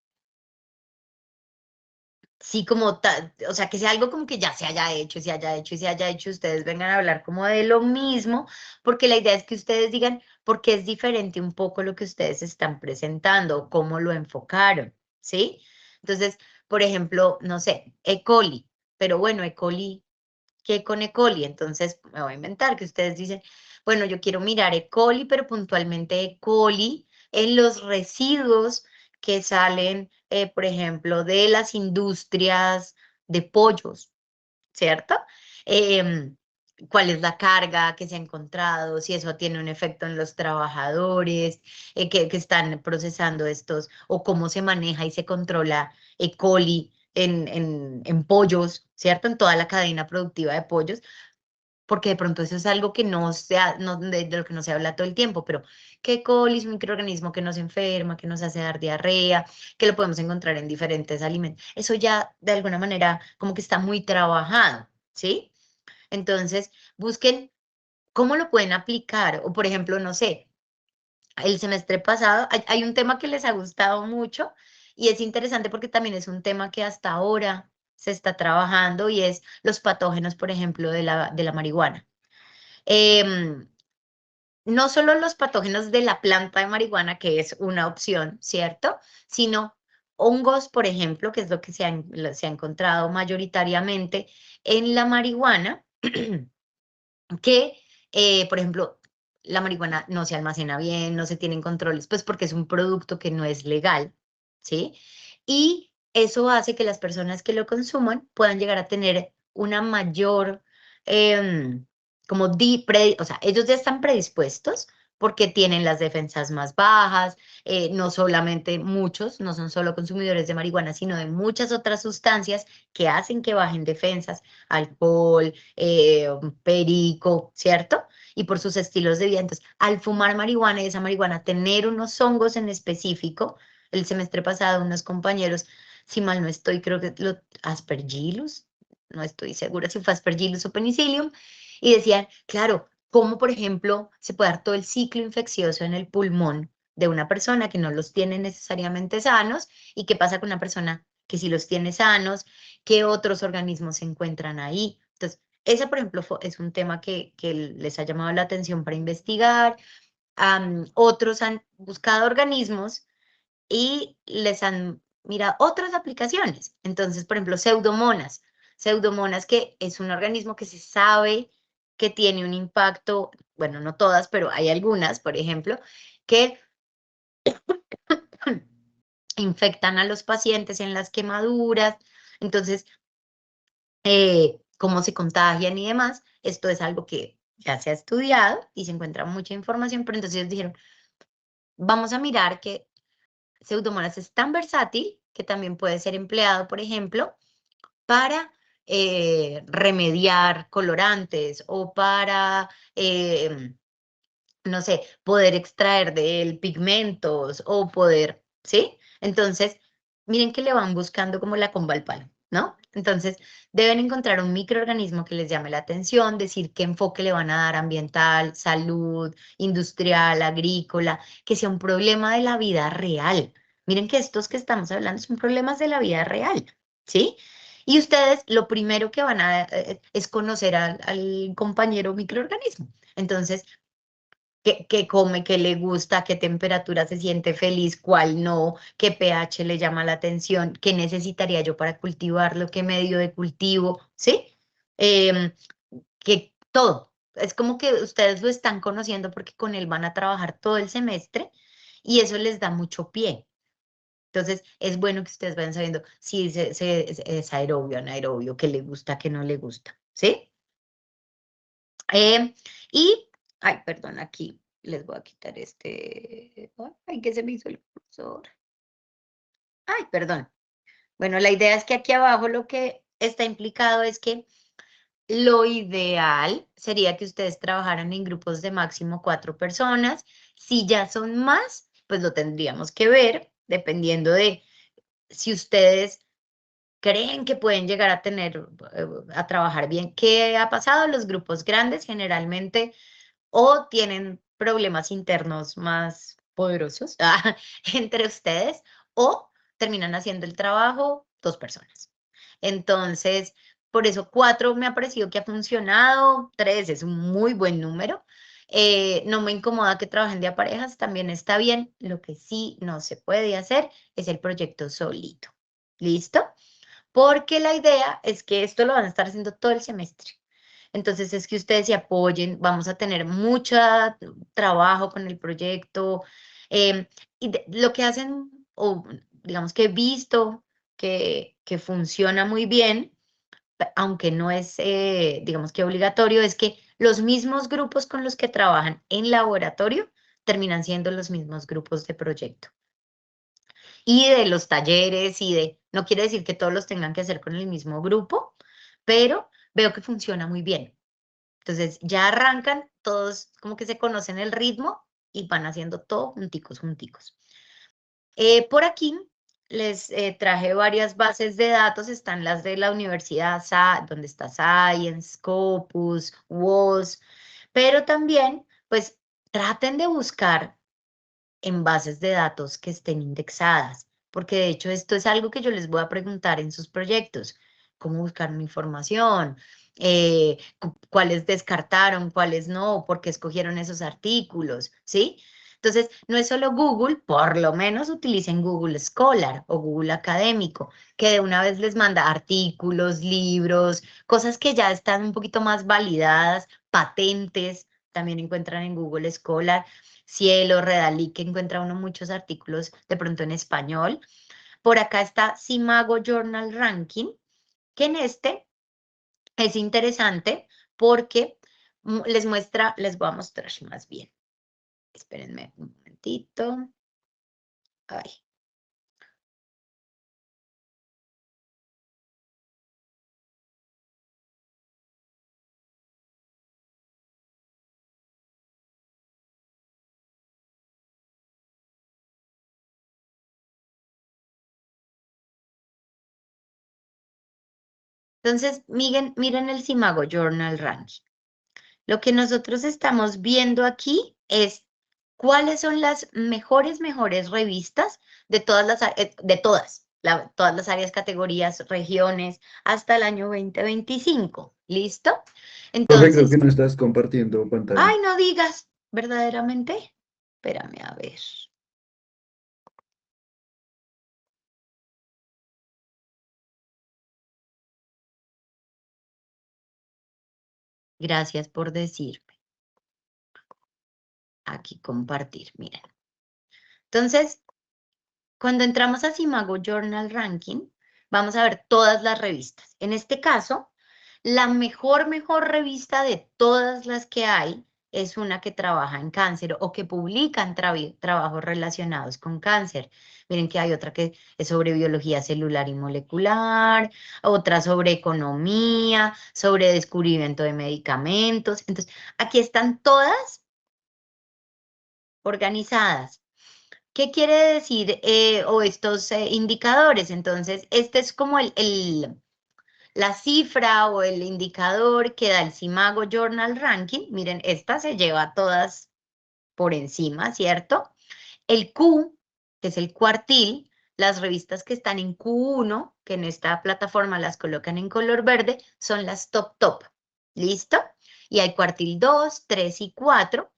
sí, como, o sea, que sea algo como que ya se haya hecho, y se haya hecho y se haya hecho, ustedes vengan a hablar como de lo mismo, porque la idea es que ustedes digan por qué es diferente un poco lo que ustedes están presentando, o cómo lo enfocaron, ¿sí? Entonces, por ejemplo, no sé, E. coli, pero bueno, E. coli, ¿qué con E. coli? Entonces, me voy a inventar que ustedes dicen, bueno, yo quiero mirar E. coli, pero puntualmente E. coli en los residuos que salen, por ejemplo, de las industrias de pollos, ¿cierto? Em, ¿Cuál es la carga que se ha encontrado? Si eso tiene un efecto en los trabajadores que están procesando estos, o cómo se maneja y se controla E. coli en pollos, ¿cierto? En toda la cadena productiva de pollos, porque de pronto eso es algo que no se de lo que no se habla todo el tiempo, pero que E. coli es un microorganismo que nos enferma, que nos hace dar diarrea, que lo podemos encontrar en diferentes alimentos. Eso ya de alguna manera como que está muy trabajado, ¿sí? Entonces, busquen cómo lo pueden aplicar, o por ejemplo, no sé, el semestre pasado hay un tema que les ha gustado mucho y es interesante porque también es un tema que hasta ahora se está trabajando y es los patógenos, por ejemplo, de la marihuana. Em, no solo los patógenos de la planta de marihuana, que es una opción, ¿cierto? Sino hongos, por ejemplo, que es lo que se ha encontrado mayoritariamente en la marihuana, que, por ejemplo, la marihuana no se almacena bien, no se tienen controles, pues porque es un producto que no es legal, ¿sí? Y eso hace que las personas que lo consuman puedan llegar a tener una mayor, em, como, o sea, ellos ya están predispuestos porque tienen las defensas más bajas, no solamente muchos, no son solo consumidores de marihuana, sino de muchas otras sustancias que hacen que bajen defensas, alcohol, perico, ¿cierto? Y por sus estilos de vida. Entonces, al fumar marihuana y esa marihuana tener unos hongos en específico, el semestre pasado unos compañeros, si mal no estoy, creo que Aspergillus, no estoy segura si fue Aspergillus o Penicillium, y decían, claro, cómo por ejemplo se puede dar todo el ciclo infeccioso en el pulmón de una persona que no los tiene necesariamente sanos y qué pasa con una persona que sí los tiene sanos, qué otros organismos se encuentran ahí. Entonces, ese, por ejemplo, es un tema que les ha llamado la atención para investigar. Otros han buscado organismos y les han mirado otras aplicaciones. Entonces, por ejemplo, pseudomonas, que es un organismo que se sabe que tiene un impacto, bueno, no todas, pero hay algunas, por ejemplo, que infectan a los pacientes en las quemaduras. Entonces, cómo se contagian y demás. Esto es algo que ya se ha estudiado y se encuentra mucha información, pero entonces ellos dijeron, vamos a mirar que Pseudomonas es tan versátil que también puede ser empleado, por ejemplo, para remediar colorantes o para, no sé, poder extraer de él pigmentos o poder, ¿sí? Entonces, miren que le van buscando como la comba al palo, ¿no? Entonces, deben encontrar un microorganismo que les llame la atención, decir qué enfoque le van a dar ambiental, salud, industrial, agrícola, que sea un problema de la vida real. Miren que estos que estamos hablando son problemas de la vida real, ¿sí? Y ustedes lo primero que van a es conocer al compañero microorganismo. Entonces, qué come, qué le gusta, qué temperatura se siente feliz, cuál no, qué pH le llama la atención, qué necesitaría yo para cultivarlo, qué medio de cultivo, ¿sí? Em, que todo. Es como que ustedes lo están conociendo porque con él van a trabajar todo el semestre y eso les da mucho pie. Entonces, es bueno que ustedes vayan sabiendo si es aerobio, anaerobio, qué le gusta, qué no le gusta, ¿sí? Y, ay, perdón, aquí les voy a quitar este, ay, que se me hizo el cursor. Ay, perdón. Bueno, la idea es que aquí abajo lo que está implicado es que lo ideal sería que ustedes trabajaran en grupos de máximo 4 personas. Si ya son más, pues lo tendríamos que ver, dependiendo de si ustedes creen que pueden llegar a tener, a trabajar bien. ¿Qué ha pasado? Los grupos grandes generalmente o tienen problemas internos más poderosos entre ustedes o terminan haciendo el trabajo 2 personas. Entonces, por eso 4 me ha parecido que ha funcionado, 3 es un muy buen número. No me incomoda que trabajen de a parejas, también está bien. Lo que sí no se puede hacer es el proyecto solito. ¿Listo? Porque la idea es que esto lo van a estar haciendo todo el semestre. Entonces es que ustedes se apoyen, vamos a tener mucho trabajo con el proyecto. Lo que hacen, o digamos que he visto que funciona muy bien, aunque no es, digamos que obligatorio, es que los mismos grupos con los que trabajan en laboratorio terminan siendo los mismos grupos de proyecto y de los talleres y de, no quiere decir que todos los tengan que hacer con el mismo grupo, pero veo que funciona muy bien. Entonces ya arrancan, todos como que se conocen el ritmo y van haciendo todo junticos, junticos. Por aquí les traje varias bases de datos, están las de la universidad, donde está Science, Scopus, WOS, pero también pues traten de buscar en bases de datos que estén indexadas, porque de hecho esto es algo que yo les voy a preguntar en sus proyectos, cómo buscar mi información, cuáles descartaron, cuáles no, por qué escogieron esos artículos, ¿sí? Entonces, no es solo Google, por lo menos utilicen Google Scholar o Google Académico, que de una vez les manda artículos, libros, cosas que ya están un poquito más validadas, patentes, también encuentran en Google Scholar. Cielo, Redalí, que encuentra uno muchos artículos de pronto en español. Por acá está Simago Journal Ranking, que en este es interesante porque les muestra, les voy a mostrar más bien. Espérenme un momentito. Ay. Entonces, miren el Simago Journal Ranking. Lo que nosotros estamos viendo aquí es cuáles son las mejores revistas de todas todas las áreas, categorías, regiones, hasta el año 2025. ¿Listo? Profe, creo que Entonces, no estás compartiendo pantalla. ay, no digas, verdaderamente. Espérame a ver. Gracias por decirme. Aquí compartir, miren. Entonces, cuando entramos a Simago Journal Ranking, vamos a ver todas las revistas. En este caso, la mejor revista de todas las que hay es una que trabaja en cáncer o que publican trabajos relacionados con cáncer. Miren que hay otra que es sobre biología celular y molecular, otra sobre economía, sobre descubrimiento de medicamentos. Entonces, aquí están todas organizadas. ¿Qué quiere decir o estos indicadores? Entonces, este es como la cifra o el indicador que da el Simago Journal Ranking. Miren, esta se lleva todas por encima, ¿cierto? El Q, que es el cuartil, las revistas que están en Q1, que en esta plataforma las colocan en color verde, son las top. ¿Listo? Y hay cuartil 2, 3 y 4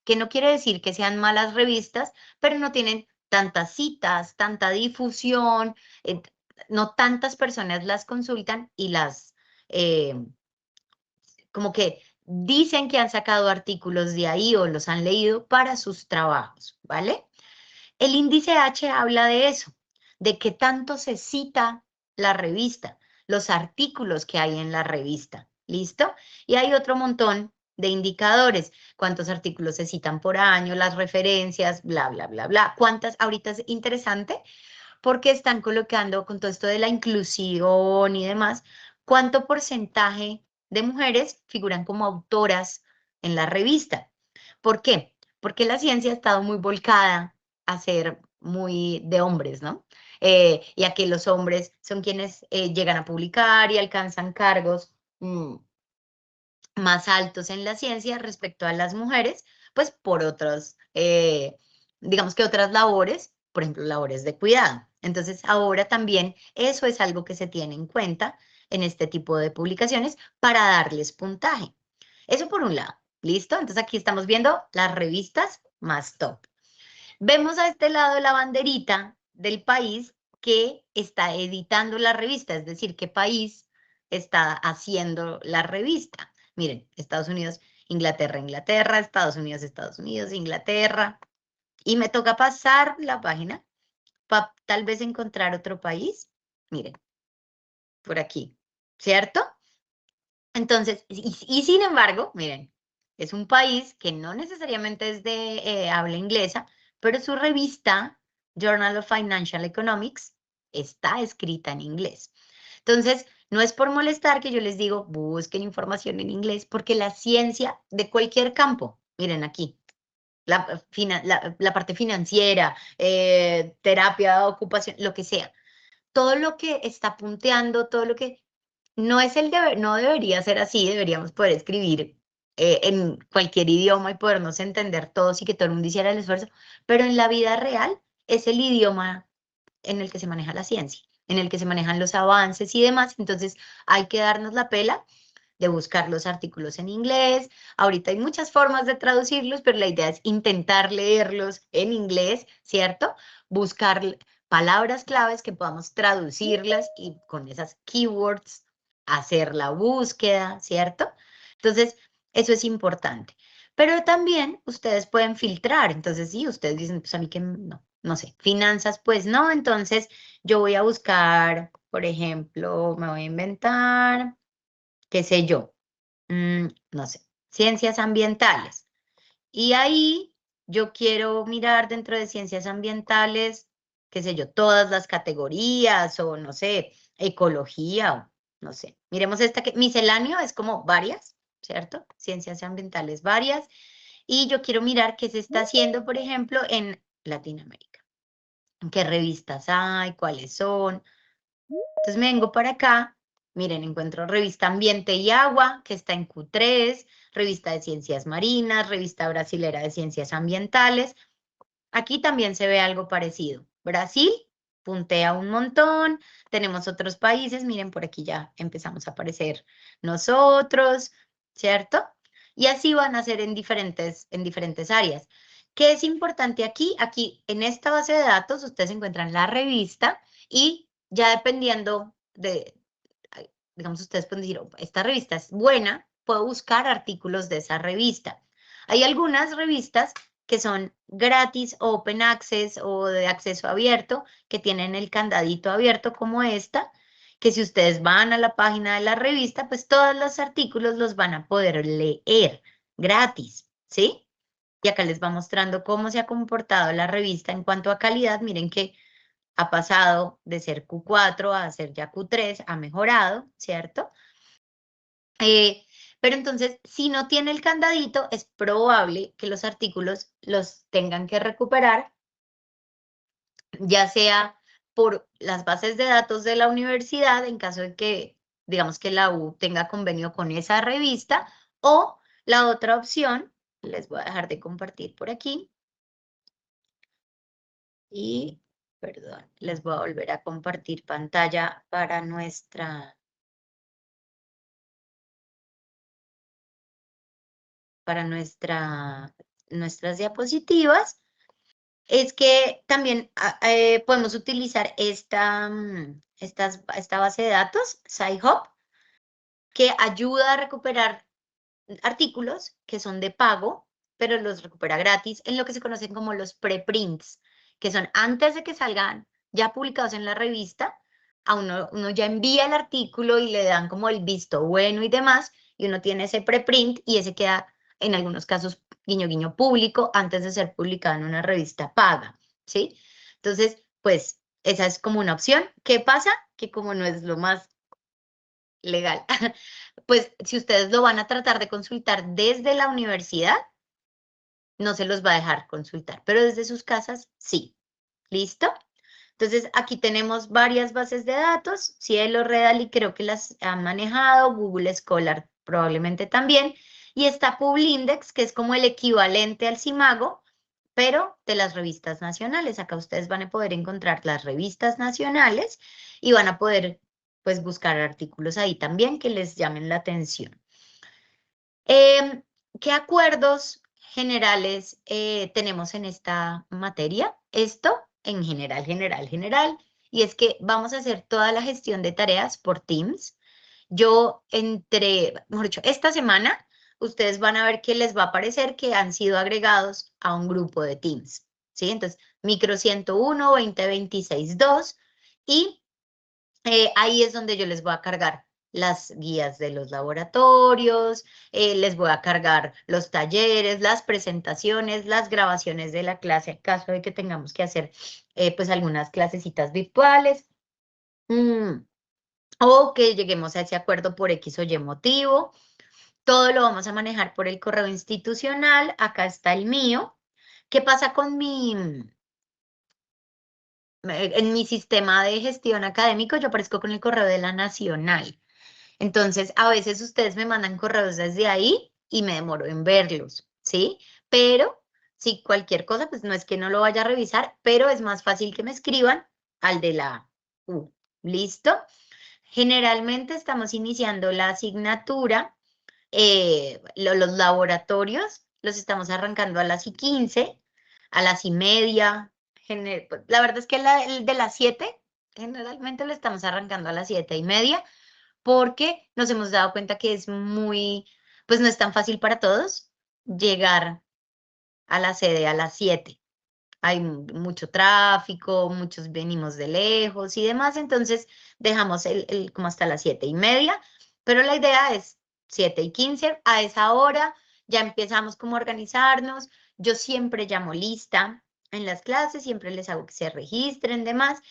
que no quiere decir que sean malas revistas, pero no tienen tantas citas, tanta difusión, no tantas personas las consultan y eh, como que dicen que han sacado artículos de ahí o los han leído para sus trabajos, ¿vale? El índice H habla de eso. de qué tanto se cita la revista, los artículos que hay en la revista, ¿listo? Y hay otro montón de indicadores, cuántos artículos se citan por año, las referencias, bla, bla, bla, bla. ¿Cuántas? Ahorita es interesante porque están colocando con todo esto de la inclusión y demás, cuánto porcentaje de mujeres figuran como autoras en la revista. ¿Por qué? Porque la ciencia ha estado muy volcada a ser muy de hombres, ¿no? Y a que los hombres son quienes llegan a publicar y alcanzan cargos más altos en la ciencia respecto a las mujeres, pues por otros, digamos que otras labores, por ejemplo, labores de cuidado. Entonces, ahora también eso es algo que se tiene en cuenta en este tipo de publicaciones para darles puntaje. Eso por un lado, ¿listo? Entonces, aquí estamos viendo las revistas más top. Vemos a este lado la banderita del país que está editando la revista, es decir, qué país está haciendo la revista. Miren, Estados Unidos, Inglaterra, Inglaterra, Estados Unidos, Inglaterra. Y me toca pasar la página para tal vez encontrar otro país. Miren, por aquí, ¿cierto? Entonces, y sin embargo, miren, es un país que no necesariamente es de habla inglesa, pero su revista, Journal of Financial Economics, está escrita en inglés. Entonces, no es por molestar que yo les digo, busquen información en inglés, porque la ciencia de cualquier campo, miren aquí, la parte financiera, terapia, ocupación, lo que sea, todo lo que está punteando, todo lo que no es el deber, no debería ser así, deberíamos poder escribir en cualquier idioma y podernos entender todos y que todo el mundo hiciera el esfuerzo, pero en la vida real es el idioma en el que se maneja la ciencia, en el que se manejan los avances y demás, entonces hay que darnos la pela de buscar los artículos en inglés. Ahorita hay muchas formas de traducirlos, pero la idea es intentar leerlos en inglés, ¿cierto? Buscar palabras claves que podamos traducirlas y con esas keywords hacer la búsqueda, ¿cierto? Entonces, eso es importante. Pero también ustedes pueden filtrar. Entonces, sí, ustedes dicen, pues a mí que no, no sé, finanzas, pues no. Entonces, yo voy a buscar, por ejemplo, me voy a inventar qué sé yo, no sé, ciencias ambientales. Y ahí yo quiero mirar dentro de ciencias ambientales, qué sé yo, todas las categorías o no sé, ecología o no sé. Miremos esta que misceláneo es como varias, ¿cierto? Ciencias ambientales varias. Y yo quiero mirar qué se está haciendo, por ejemplo, en Latinoamérica. ¿Qué revistas hay? ¿Cuáles son? Entonces me vengo para acá, miren, encuentro revista Ambiente y Agua, que está en Q3, revista de Ciencias Marinas, revista brasilera de Ciencias Ambientales. Aquí también se ve algo parecido. Brasil puntea un montón, tenemos otros países, miren, por aquí ya empezamos a aparecer nosotros, ¿cierto? Y así van a ser en diferentes áreas. ¿Qué es importante aquí? Aquí en esta base de datos ustedes encuentran la revista y ya dependiendo de, digamos, ustedes pueden decir, "Oh, esta revista es buena, puedo buscar artículos de esa revista". Hay algunas revistas que son gratis, open access o de acceso abierto, que tienen el candadito abierto como esta, que si ustedes van a la página de la revista, pues todos los artículos los van a poder leer gratis, ¿sí? Y acá les va mostrando cómo se ha comportado la revista en cuanto a calidad. Miren que ha pasado de ser Q4 a ser ya Q3, ha mejorado, ¿cierto? Pero entonces, si no tiene el candadito, es probable que los artículos los tengan que recuperar, ya sea por las bases de datos de la universidad, en caso de que, digamos que la U tenga convenio con esa revista, o la otra opción, les voy a dejar de compartir por aquí, y, perdón, les voy a volver a compartir pantalla para nuestras nuestras diapositivas, es que también podemos utilizar esta base de datos, Sci-Hub, que ayuda a recuperar artículos que son de pago, pero los recupera gratis en lo que se conocen como los preprints, que son antes de que salgan ya publicados en la revista, a uno ya envía el artículo y le dan como el visto bueno y demás, y uno tiene ese preprint y ese queda, en algunos casos, guiño, guiño, público antes de ser publicado en una revista paga, ¿sí? Entonces, pues, esa es como una opción. ¿Qué pasa? Que como no es lo más legal, pues si ustedes lo van a tratar de consultar desde la universidad, no se los va a dejar consultar, pero desde sus casas, sí. ¿Listo? Entonces, aquí tenemos varias bases de datos, Cielo, Redaly creo que las han manejado, Google Scholar probablemente también, y está Publindex, que es como el equivalente al Simago, pero de las revistas nacionales. Acá ustedes van a poder encontrar las revistas nacionales y van a poder, pues, buscar artículos ahí también que les llamen la atención. ¿Qué acuerdos generales tenemos en esta materia? Esto en general, general, y es que vamos a hacer toda la gestión de tareas por Teams. Mejor dicho, esta semana ustedes van a ver que les va a aparecer que han sido agregados a un grupo de Teams, ¿sí? Entonces, micro 101, 2026, 2, y ahí es donde yo les voy a cargar las guías de los laboratorios, les voy a cargar los talleres, las presentaciones, las grabaciones de la clase, en caso de que tengamos que hacer pues algunas clasecitas virtuales, o que lleguemos a ese acuerdo por X o Y motivo. Todo lo vamos a manejar por el correo institucional. Acá está el mío. ¿Qué pasa con en mi sistema de gestión académico? Yo aparezco con el correo de la Nacional. Entonces, a veces ustedes me mandan correos desde ahí y me demoro en verlos, ¿sí? Pero si cualquier cosa, pues no es que no lo vaya a revisar, pero es más fácil que me escriban al de la U. ¿Listo? Generalmente estamos iniciando la asignatura, los laboratorios los estamos arrancando a las y 15, a las y media. Pues, la verdad es que el de las 7, generalmente lo estamos arrancando a las 7:30 porque nos hemos dado cuenta que es pues no es tan fácil para todos llegar a la sede a las 7. Hay mucho tráfico, muchos venimos de lejos y demás, entonces dejamos como hasta las 7:30, pero la idea es 7:15, a esa hora ya empezamos como a organizarnos. Yo siempre llamo lista en las clases, siempre les hago que se registren, demás.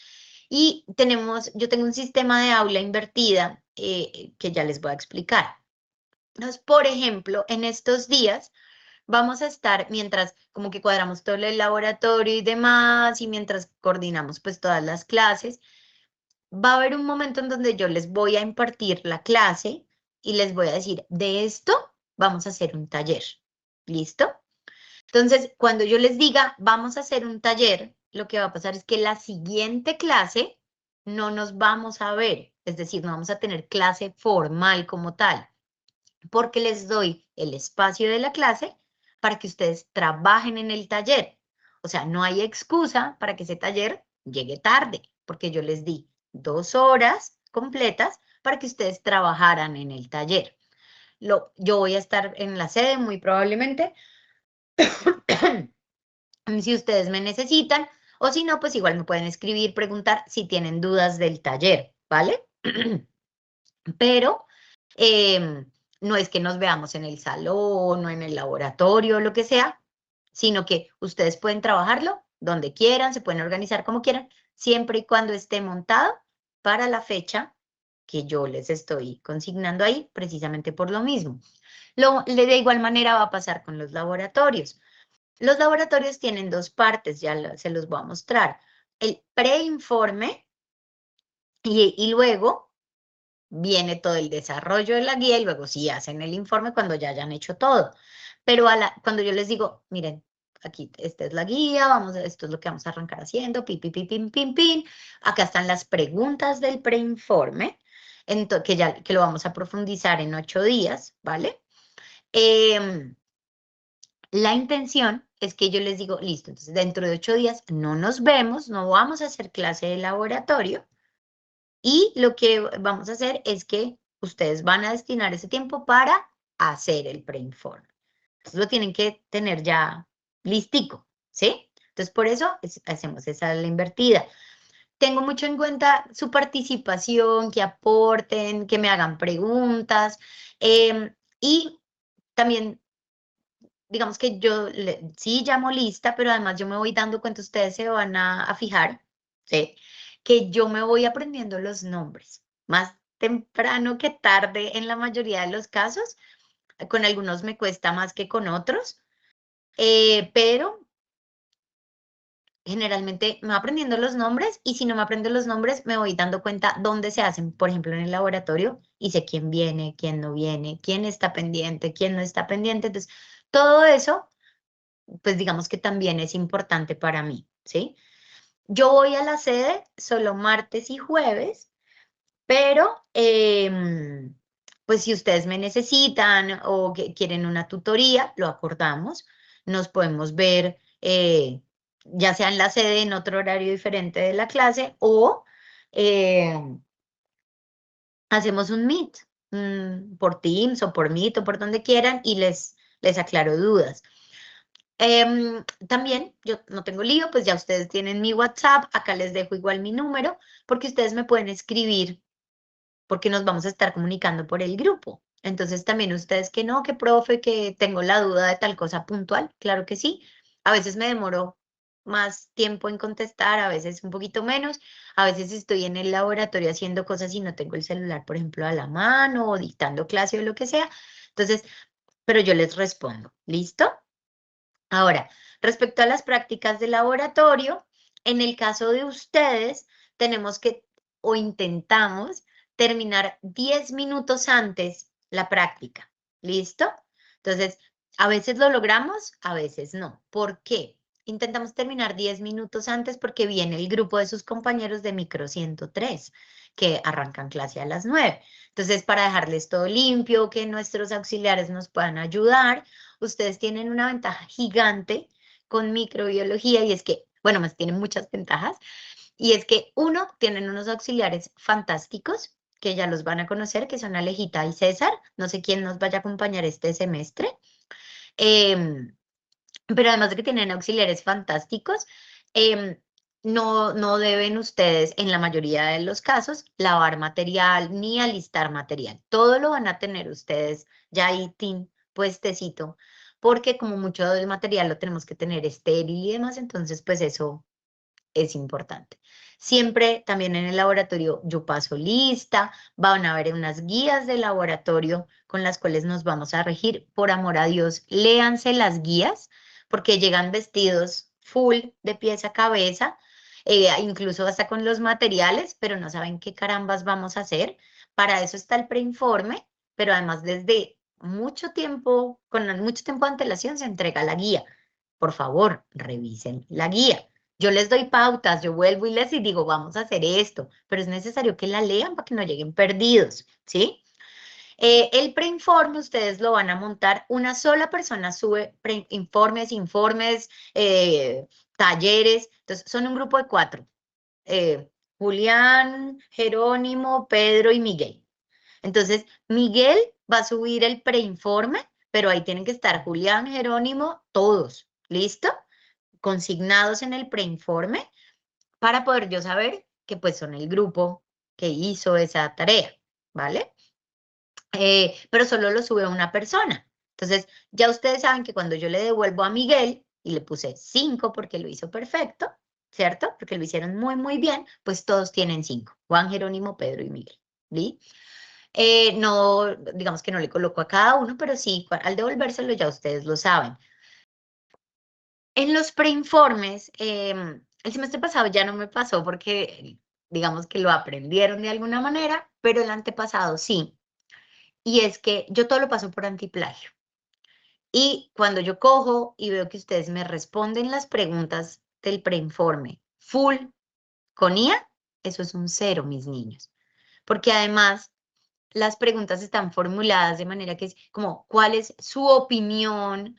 Y yo tengo un sistema de aula invertida que ya les voy a explicar. Entonces, por ejemplo, en estos días vamos a estar, mientras como que cuadramos todo el laboratorio y demás, y mientras coordinamos pues todas las clases, va a haber un momento en donde yo les voy a impartir la clase y les voy a decir, de esto vamos a hacer un taller. ¿Listo? Entonces, cuando yo les diga, vamos a hacer un taller, lo que va a pasar es que la siguiente clase no nos vamos a ver, es decir, no vamos a tener clase formal como tal, porque les doy el espacio de la clase para que ustedes trabajen en el taller. O sea, no hay excusa para que ese taller llegue tarde, porque yo les di 2 horas completas para que ustedes trabajaran en el taller. Yo voy a estar en la sede muy probablemente si ustedes me necesitan, o si no, pues igual me pueden escribir, preguntar si tienen dudas del taller, ¿vale? Pero no es que nos veamos en el salón o en el laboratorio o lo que sea, sino que ustedes pueden trabajarlo donde quieran, se pueden organizar como quieran, siempre y cuando esté montado para la fecha que yo les estoy consignando ahí, precisamente por lo mismo. De igual manera va a pasar con los laboratorios. Los laboratorios tienen 2 partes, ya se los voy a mostrar. El preinforme y luego viene todo el desarrollo de la guía y luego sí hacen el informe cuando ya hayan hecho todo. Pero cuando yo les digo, miren, aquí esta es la guía, esto es lo que vamos a arrancar haciendo, pim, pim, pim, pim, pim, pim. Acá están las preguntas del preinforme, que lo vamos a profundizar en 8 días, ¿vale? La intención es que yo les digo, listo, entonces dentro de 8 días no nos vemos, no vamos a hacer clase de laboratorio y lo que vamos a hacer es que ustedes van a destinar ese tiempo para hacer el preinforme. Entonces lo tienen que tener ya listico, ¿sí? Entonces por eso hacemos esa la invertida. tengo mucho en cuenta su participación, que aporten, que me hagan preguntas. Y también, digamos que yo sí llamo lista, pero además yo me voy dando cuenta, ustedes se van a fijar, ¿sí? Que yo me voy aprendiendo los nombres, más temprano que tarde en la mayoría de los casos. Con algunos me cuesta más que con otros, pero generalmente me voy aprendiendo los nombres y si no me aprendo los nombres me voy dando cuenta dónde se hacen, por ejemplo, en el laboratorio y sé quién viene, quién no viene, quién está pendiente, quién no está pendiente. Entonces, todo eso, pues digamos que también es importante para mí, ¿sí? Yo voy a la sede solo martes y jueves, pero pues si ustedes me necesitan o que quieren una tutoría, lo acordamos. Nos podemos ver ya sea en la sede en otro horario diferente de la clase o eh, hacemos un meet por Teams o por Meet o por donde quieran y les aclaro dudas. También, yo no tengo lío, pues ya ustedes tienen mi WhatsApp, acá les dejo igual mi número, porque ustedes me pueden escribir, porque nos vamos a estar comunicando por el grupo. Entonces también ustedes que no, que profe, que tengo la duda de tal cosa puntual, claro que sí. A veces me demoro más tiempo en contestar, a veces un poquito menos, a veces estoy en el laboratorio haciendo cosas y no tengo el celular, por ejemplo, a la mano o dictando clase o lo que sea. Entonces, pero yo les respondo, ¿listo? Ahora, respecto a las prácticas de laboratorio, en el caso de ustedes, tenemos que o intentamos terminar 10 minutos antes la práctica. ¿Listo? Entonces, a veces lo logramos, a veces no. ¿Por qué? Intentamos terminar 10 minutos antes porque viene el grupo de sus compañeros de micro 103 que arrancan clase a las 9. Entonces, para dejarles todo limpio, que nuestros auxiliares nos puedan ayudar, ustedes tienen una ventaja gigante con microbiología y es que, bueno, más tienen muchas ventajas, y es que uno, tienen unos auxiliares fantásticos que ya los van a conocer, que son Alejita y César, no sé quién nos vaya a acompañar este semestre, em, pero además de que tienen auxiliares fantásticos, em, no deben ustedes, en la mayoría de los casos, lavar material ni alistar material. Todo lo van a tener ustedes ya ahí, tin, puestecito, porque como mucho del material lo tenemos que tener estéril y demás, entonces pues eso es importante. Siempre también en el laboratorio yo paso lista, van a haber unas guías de laboratorio con las cuales nos vamos a regir. Por amor a Dios, léanse las guías porque llegan vestidos full de pies a cabeza, incluso hasta con los materiales, pero no saben qué carambas vamos a hacer. Para eso está el preinforme, pero además desde mucho tiempo, con mucho tiempo de antelación se entrega la guía. Por favor, revisen la guía. Yo les doy pautas, yo vuelvo y les digo, vamos a hacer esto, pero es necesario que la lean para que no lleguen perdidos, ¿sí? El preinforme ustedes lo van a montar, una sola persona sube informes, talleres, entonces son un grupo de 4, Julián, Jerónimo, Pedro y Miguel. Entonces, Miguel va a subir el preinforme, pero ahí tienen que estar Julián, Jerónimo, todos, ¿listo? Consignados en el preinforme para poder yo saber que pues son el grupo que hizo esa tarea, ¿vale? Pero solo lo sube una persona. Entonces, ya ustedes saben que cuando yo le devuelvo a Miguel y le puse 5 porque lo hizo perfecto, ¿cierto? Porque lo hicieron muy, muy bien, pues todos tienen 5. Juan, Jerónimo, Pedro y Miguel. ¿Sí? No, digamos que no le coloco a cada uno, pero sí, al devolvérselo ya ustedes lo saben. En los preinformes, el semestre pasado ya no me pasó porque digamos que lo aprendieron de alguna manera, pero el antepasado sí. Y es que yo todo lo paso por antiplagio. Y cuando yo cojo y veo que ustedes me responden las preguntas del preinforme full con IA, eso es un 0, mis niños. Porque además las preguntas están formuladas de manera que es como, ¿cuál es su opinión?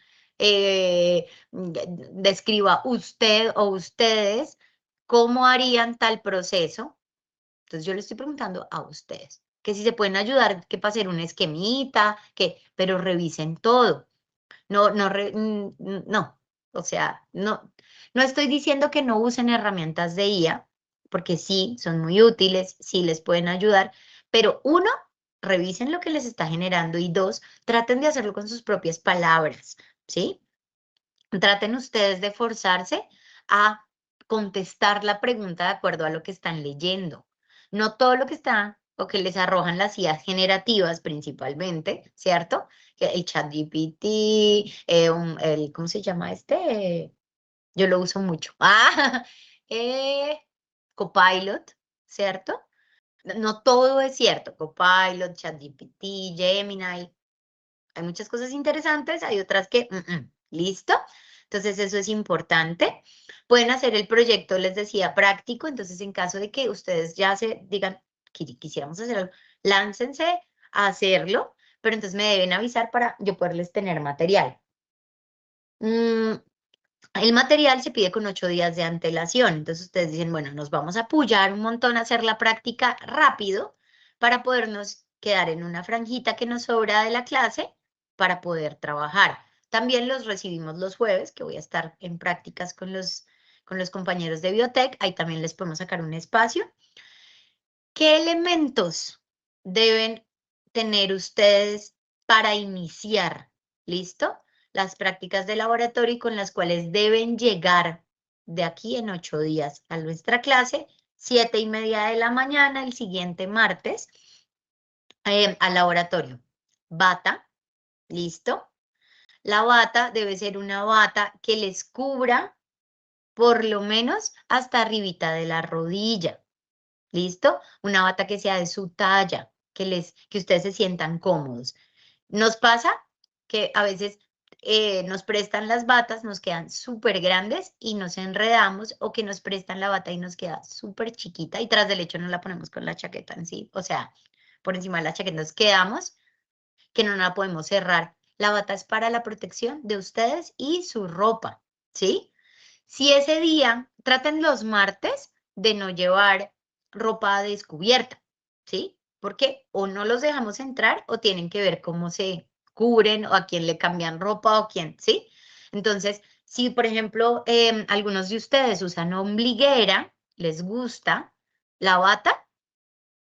Describa usted o ustedes cómo harían tal proceso. Entonces yo le estoy preguntando a ustedes, que si se pueden ayudar, que para hacer un esquemita, pero revisen todo. No, o sea, no estoy diciendo que no usen herramientas de IA, porque sí, son muy útiles, sí les pueden ayudar, pero uno, revisen lo que les está generando y dos, traten de hacerlo con sus propias palabras, ¿sí? Traten ustedes de forzarse a contestar la pregunta de acuerdo a lo que están leyendo. No todo lo que está o que les arrojan las IAs generativas principalmente, ¿cierto? El ChatGPT, ¿cómo se llama este? Yo lo uso mucho. Eh, Copilot, ¿cierto? No todo es cierto. Copilot, ChatGPT, Gemini. Hay muchas cosas interesantes, hay otras que, ¿listo? Entonces eso es importante. Pueden hacer el proyecto, les decía, práctico. Entonces, en caso de que ustedes ya se digan, quisiéramos hacer algo, láncense a hacerlo, pero entonces me deben avisar para yo poderles tener material. El material se pide con 8 días de antelación. Entonces ustedes dicen, bueno, nos vamos a apoyar un montón a hacer la práctica rápido para podernos quedar en una franjita que nos sobra de la clase para poder trabajar. También los recibimos los jueves, que voy a estar en prácticas con los compañeros de Biotech. Ahí también les podemos sacar un espacio. ¿Qué elementos deben tener ustedes para iniciar? ¿Listo? Las prácticas de laboratorio con las cuales deben llegar de aquí en 8 días a nuestra clase, 7:30 de la mañana, el siguiente martes, al laboratorio. Bata, ¿listo? La bata debe ser una bata que les cubra por lo menos hasta arribita de la rodilla. ¿Listo? Una bata que sea de su talla, que ustedes se sientan cómodos. Nos pasa que a veces nos prestan las batas, nos quedan súper grandes y nos enredamos, o que nos prestan la bata y nos queda súper chiquita y tras del hecho no la ponemos con la chaqueta en sí, o sea, por encima de la chaqueta nos quedamos que no la podemos cerrar. La bata es para la protección de ustedes y su ropa, ¿sí? Si ese día, traten los martes de no llevar ropa descubierta, ¿sí? Porque o no los dejamos entrar o tienen que ver cómo se cubren o a quién le cambian ropa o quién, ¿sí? Entonces, si por ejemplo algunos de ustedes usan ombliguera, les gusta la bata,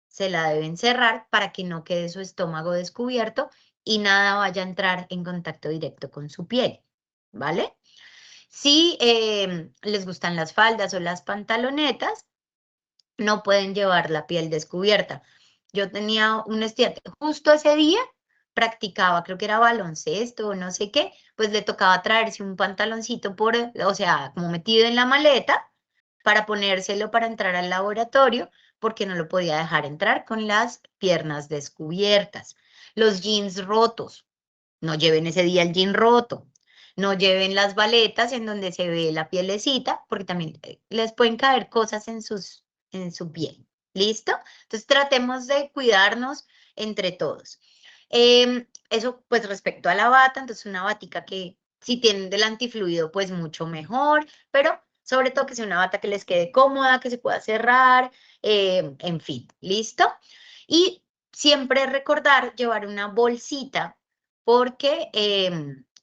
se la deben cerrar para que no quede su estómago descubierto y nada vaya a entrar en contacto directo con su piel, ¿vale? Si les gustan las faldas o las pantalonetas, no pueden llevar la piel descubierta. Yo tenía un estudiante, justo ese día practicaba, creo que era baloncesto o no sé qué, pues le tocaba traerse un pantaloncito o sea, como metido en la maleta para ponérselo para entrar al laboratorio, porque no lo podía dejar entrar con las piernas descubiertas. Los jeans rotos, no lleven ese día el jean roto. No lleven las baletas en donde se ve la pielecita, porque también les pueden caer cosas en su piel. ¿Listo? Entonces tratemos de cuidarnos entre todos. Eso pues respecto a la bata, entonces una batica que si tienen del antifluido pues mucho mejor, pero sobre todo que sea una bata que les quede cómoda, que se pueda cerrar, en fin, ¿listo? Y siempre recordar llevar una bolsita porque,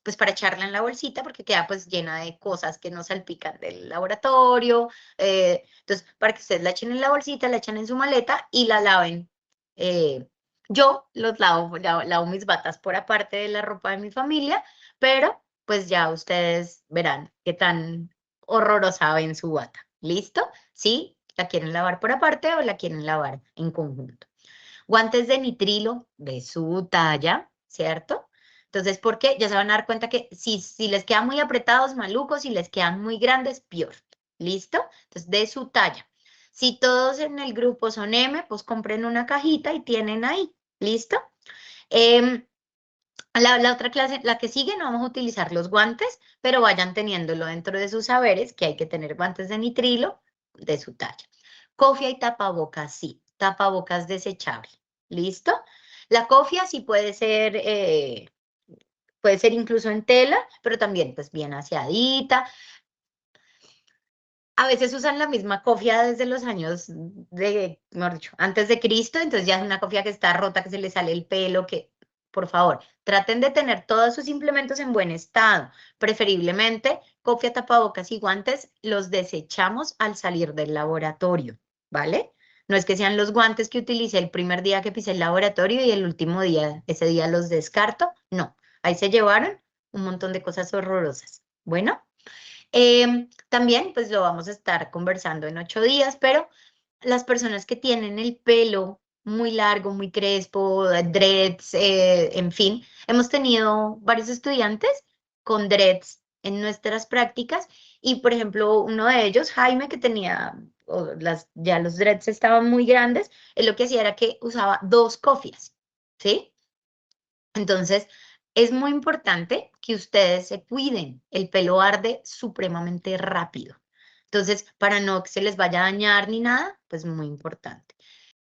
pues para echarla en la bolsita, porque queda pues llena de cosas que nos salpican del laboratorio. Entonces, para que ustedes la echen en la bolsita, la echen en su maleta y la laven. Yo lavo mis batas por aparte de la ropa de mi familia, pero pues ya ustedes verán qué tan horrorosa ven su bata. ¿Listo? ¿Sí? ¿La quieren lavar por aparte o la quieren lavar en conjunto? Guantes de nitrilo de su talla, ¿cierto? Entonces, ¿por qué? Ya se van a dar cuenta que si les quedan muy apretados, malucos, si les quedan muy grandes, peor. ¿Listo? Entonces, de su talla. Si todos en el grupo son M, pues compren una cajita y tienen ahí. ¿Listo? La otra clase, la que sigue, no vamos a utilizar los guantes, pero vayan teniéndolo dentro de sus saberes, que hay que tener guantes de nitrilo de su talla. Cofia y tapabocas, sí. Tapabocas desechable. ¿Listo? La cofia sí puede ser incluso en tela, pero también pues bien aseadita. A veces usan la misma cofia desde los años mejor dicho, antes de Cristo, entonces ya es una cofia que está rota, que se le sale el pelo, que, por favor, traten de tener todos sus implementos en buen estado, preferiblemente cofia, tapabocas y guantes los desechamos al salir del laboratorio, ¿vale? No es que sean los guantes que utilicé el primer día que pisé el laboratorio y el último día, ese día los descarto. No, ahí se llevaron un montón de cosas horrorosas. Bueno, también pues lo vamos a estar conversando en 8 días, pero las personas que tienen el pelo muy largo, muy crespo, dreads, en fin, hemos tenido varios estudiantes con dreads en nuestras prácticas y, por ejemplo, uno de ellos, Jaime, que tenía, ya los dreads estaban muy grandes, él lo que hacía era que usaba 2 cofias, ¿sí? Entonces, es muy importante que ustedes se cuiden. El pelo arde supremamente rápido. Entonces, para no que se les vaya a dañar ni nada, pues muy importante.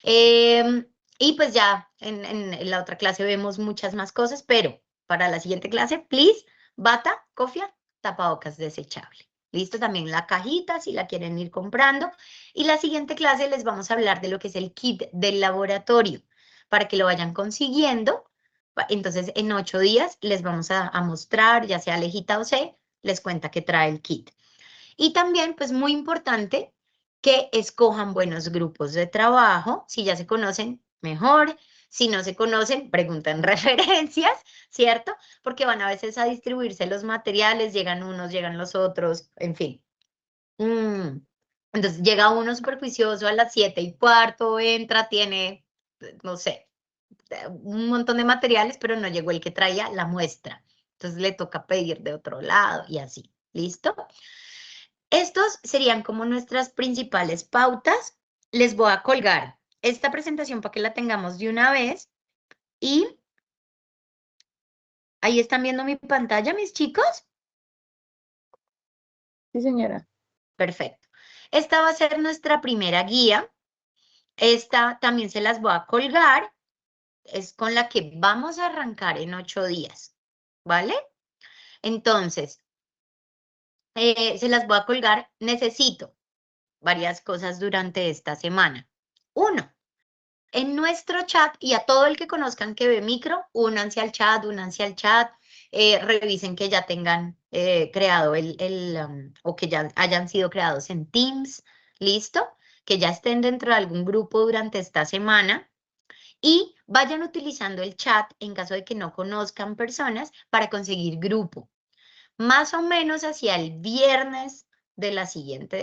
Y pues ya en la otra clase vemos muchas más cosas, pero para la siguiente clase, please, bata, cofia, tapabocas desechable. Listo, también la cajita si la quieren ir comprando. Y la siguiente clase les vamos a hablar de lo que es el kit del laboratorio, para que lo vayan consiguiendo. Entonces, en 8 días les vamos a mostrar, ya sea Alejita o C, les cuenta que trae el kit. Y también, pues muy importante, que escojan buenos grupos de trabajo. Si ya se conocen, mejor. Si no se conocen, preguntan referencias, ¿cierto? Porque van a veces a distribuirse los materiales, llegan unos, llegan los otros, en fin. Entonces llega uno superjuicioso a las 7:15, entra, tiene, no sé, un montón de materiales, pero no llegó el que traía la muestra. Entonces le toca pedir de otro lado y así. ¿Listo? Estos serían como nuestras principales pautas. Les voy a colgar esta presentación para que la tengamos de una vez. Y ahí están viendo mi pantalla, mis chicos. Sí, señora. Perfecto. Esta va a ser nuestra primera guía. Esta también se las voy a colgar. Es con la que vamos a arrancar en 8 días. ¿Vale? Entonces, se las voy a colgar. Necesito varias cosas durante esta semana. Uno, en nuestro chat y a todo el que conozcan que ve micro, únanse al chat, revisen que ya tengan creado o que ya hayan sido creados en Teams, ¿listo? Que ya estén dentro de algún grupo durante esta semana y vayan utilizando el chat en caso de que no conozcan personas para conseguir grupo. Más o menos hacia el viernes de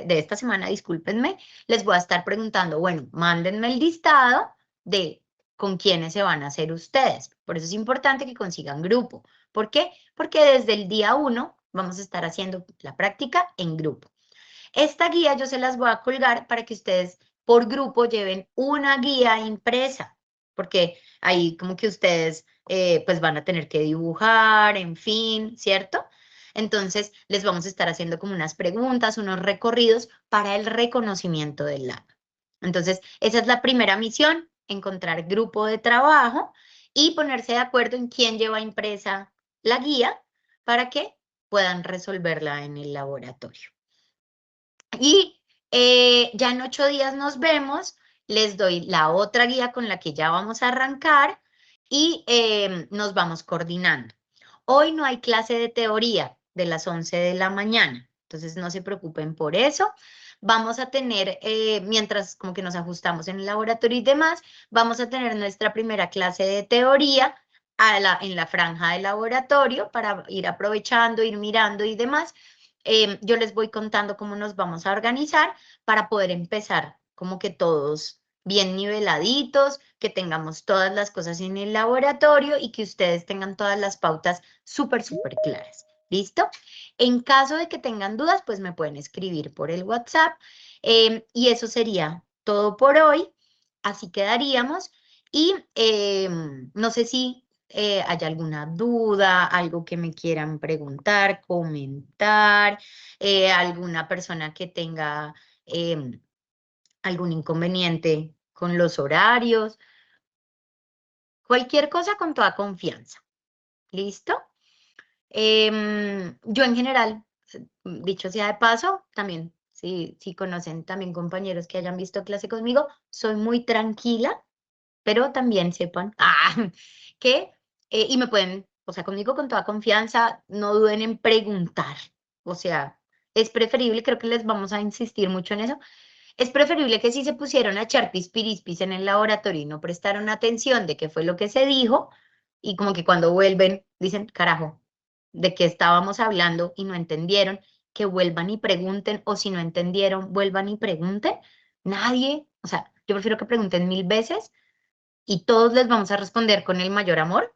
esta semana, discúlpenme, les voy a estar preguntando, bueno, mándenme el listado de con quiénes se van a hacer ustedes. Por eso es importante que consigan grupo. ¿Por qué? Porque desde el día 1 vamos a estar haciendo la práctica en grupo. Esta guía yo se las voy a colgar para que ustedes por grupo lleven una guía impresa, porque ahí como que ustedes pues van a tener que dibujar, en fin, ¿cierto? Entonces les vamos a estar haciendo como unas preguntas, unos recorridos para el reconocimiento del lab. Entonces, esa es la primera misión, encontrar grupo de trabajo y ponerse de acuerdo en quién lleva impresa la guía para que puedan resolverla en el laboratorio. Y ya en 8 días nos vemos, les doy la otra guía con la que ya vamos a arrancar y nos vamos coordinando. Hoy no hay clase de teoría de las 11 de la mañana, entonces no se preocupen por eso. Vamos a tener, mientras como que nos ajustamos en el laboratorio y demás, vamos a tener nuestra primera clase de teoría en la franja de laboratorio para ir aprovechando, ir mirando y demás. Yo les voy contando cómo nos vamos a organizar para poder empezar como que todos bien niveladitos, que tengamos todas las cosas en el laboratorio y que ustedes tengan todas las pautas súper, súper claras. ¿Listo? En caso de que tengan dudas, pues me pueden escribir por el WhatsApp. Y eso sería todo por hoy. Así quedaríamos. Y no sé si hay alguna duda, algo que me quieran preguntar, comentar, alguna persona que tenga algún inconveniente con los horarios, cualquier cosa con toda confianza. ¿Listo? Yo en general, dicho sea de paso, también, si conocen también compañeros que hayan visto clase conmigo, soy muy tranquila, pero también sepan que, y me pueden, o sea, conmigo con toda confianza, no duden en preguntar. O sea, es preferible, creo que les vamos a insistir mucho en eso, es preferible que si se pusieron a echar pispirispis en el laboratorio y no prestaron atención de qué fue lo que se dijo, y como que cuando vuelven dicen, carajo, ¿de qué estábamos hablando y no entendieron? Que vuelvan y pregunten, o si no entendieron, vuelvan y pregunten. Nadie, o sea, yo prefiero que pregunten 1000 veces y todos les vamos a responder con el mayor amor,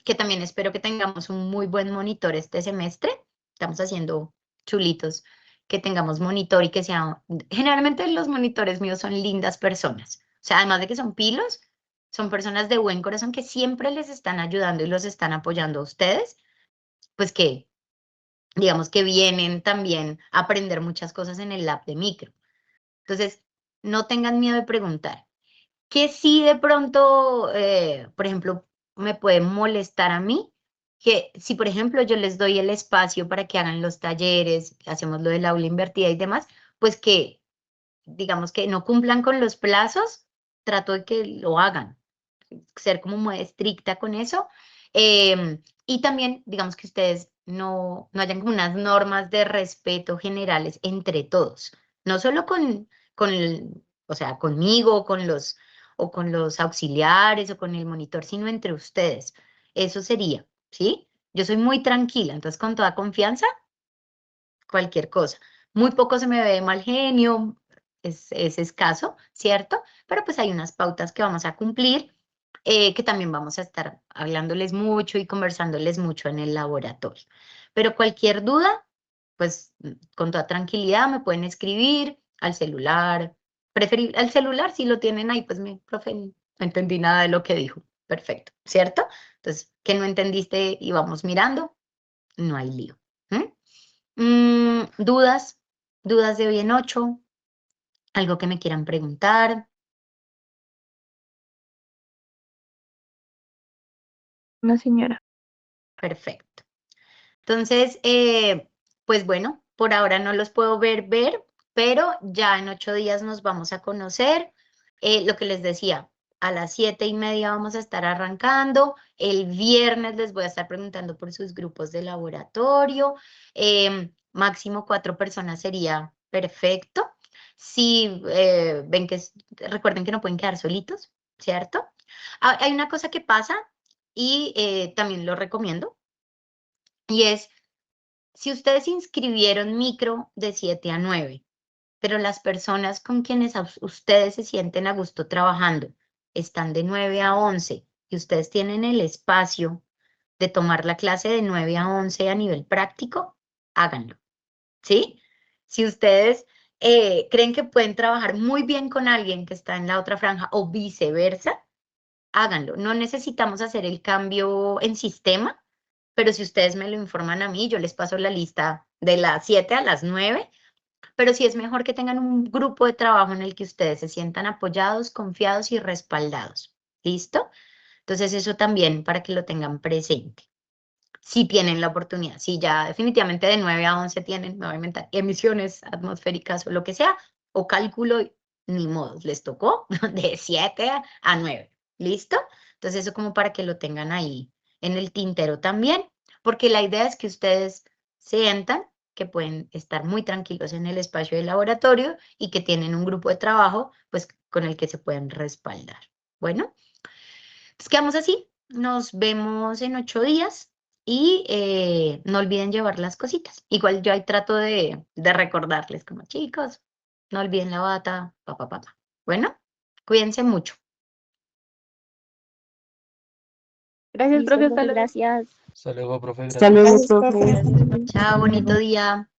que también espero que tengamos un muy buen monitor este semestre. Estamos haciendo chulitos, que tengamos monitor y que sea, generalmente los monitores míos son lindas personas. O sea, además de que son pilos, son personas de buen corazón que siempre les están ayudando y los están apoyando a ustedes, pues que digamos que vienen también a aprender muchas cosas en el lab de micro. Entonces, no tengan miedo de preguntar. Que sí de pronto, por ejemplo, me puede molestar a mí, que si por ejemplo yo les doy el espacio para que hagan los talleres, hacemos lo del aula invertida y demás, pues que digamos que no cumplan con los plazos, trato de que lo hagan, ser como muy estricta con eso. Y también, digamos que ustedes no hayan como unas normas de respeto generales entre todos, no solo o sea, conmigo, o con los auxiliares o con el monitor, sino entre ustedes. Eso sería, ¿sí? Yo soy muy tranquila, entonces con toda confianza, cualquier cosa. Muy poco se me ve de mal genio, es escaso, ¿cierto? Pero pues hay unas pautas que vamos a cumplir, que también vamos a estar hablándoles mucho y conversándoles mucho en el laboratorio. Pero cualquier duda, pues con toda tranquilidad me pueden escribir al celular, al celular si lo tienen ahí, pues mi profe, no entendí nada de lo que dijo. Perfecto, ¿cierto? Entonces, que no entendiste y vamos mirando, no hay lío. ¿M? ¿Dudas? ¿Dudas de hoy en 8? ¿Algo que me quieran preguntar? No, señora. Perfecto. Entonces, pues bueno, por ahora no los puedo ver, pero ya en 8 días nos vamos a conocer. Lo que les decía, a las 7:30 vamos a estar arrancando. El viernes les voy a estar preguntando por sus grupos de laboratorio. Máximo 4 personas sería perfecto. Si ven recuerden que no pueden quedar solitos, ¿cierto? Hay una cosa que pasa y también lo recomiendo, y es, si ustedes inscribieron micro de 7 a 9, pero las personas con quienes ustedes se sienten a gusto trabajando están de 9 a 11 y ustedes tienen el espacio de tomar la clase de 9 a 11 a nivel práctico, háganlo, ¿sí? Si ustedes creen que pueden trabajar muy bien con alguien que está en la otra franja o viceversa, háganlo. No necesitamos hacer el cambio en sistema, pero si ustedes me lo informan a mí, yo les paso la lista de las 7 a las 9, pero sí es mejor que tengan un grupo de trabajo en el que ustedes se sientan apoyados, confiados y respaldados. ¿Listo? Entonces eso también para que lo tengan presente. Si tienen la oportunidad, si ya definitivamente de 9 a 11 tienen, me voy a inventar, emisiones atmosféricas o lo que sea, o cálculo, ni modo, les tocó de 7 a 9. ¿Listo? Entonces eso como para que lo tengan ahí en el tintero también, porque la idea es que ustedes sientan que pueden estar muy tranquilos en el espacio de laboratorio y que tienen un grupo de trabajo, pues, con el que se pueden respaldar. Bueno, pues quedamos así. Nos vemos en 8 días y no olviden llevar las cositas. Igual yo ahí trato de recordarles como, chicos, no olviden la bata, papá, papá. Bueno, cuídense mucho. Gracias, Listo, profe. Hasta profe, luego. gracias. Hasta luego, profe, Hasta gracias. luego, Gracias, profe. profe. Chao, bonito día.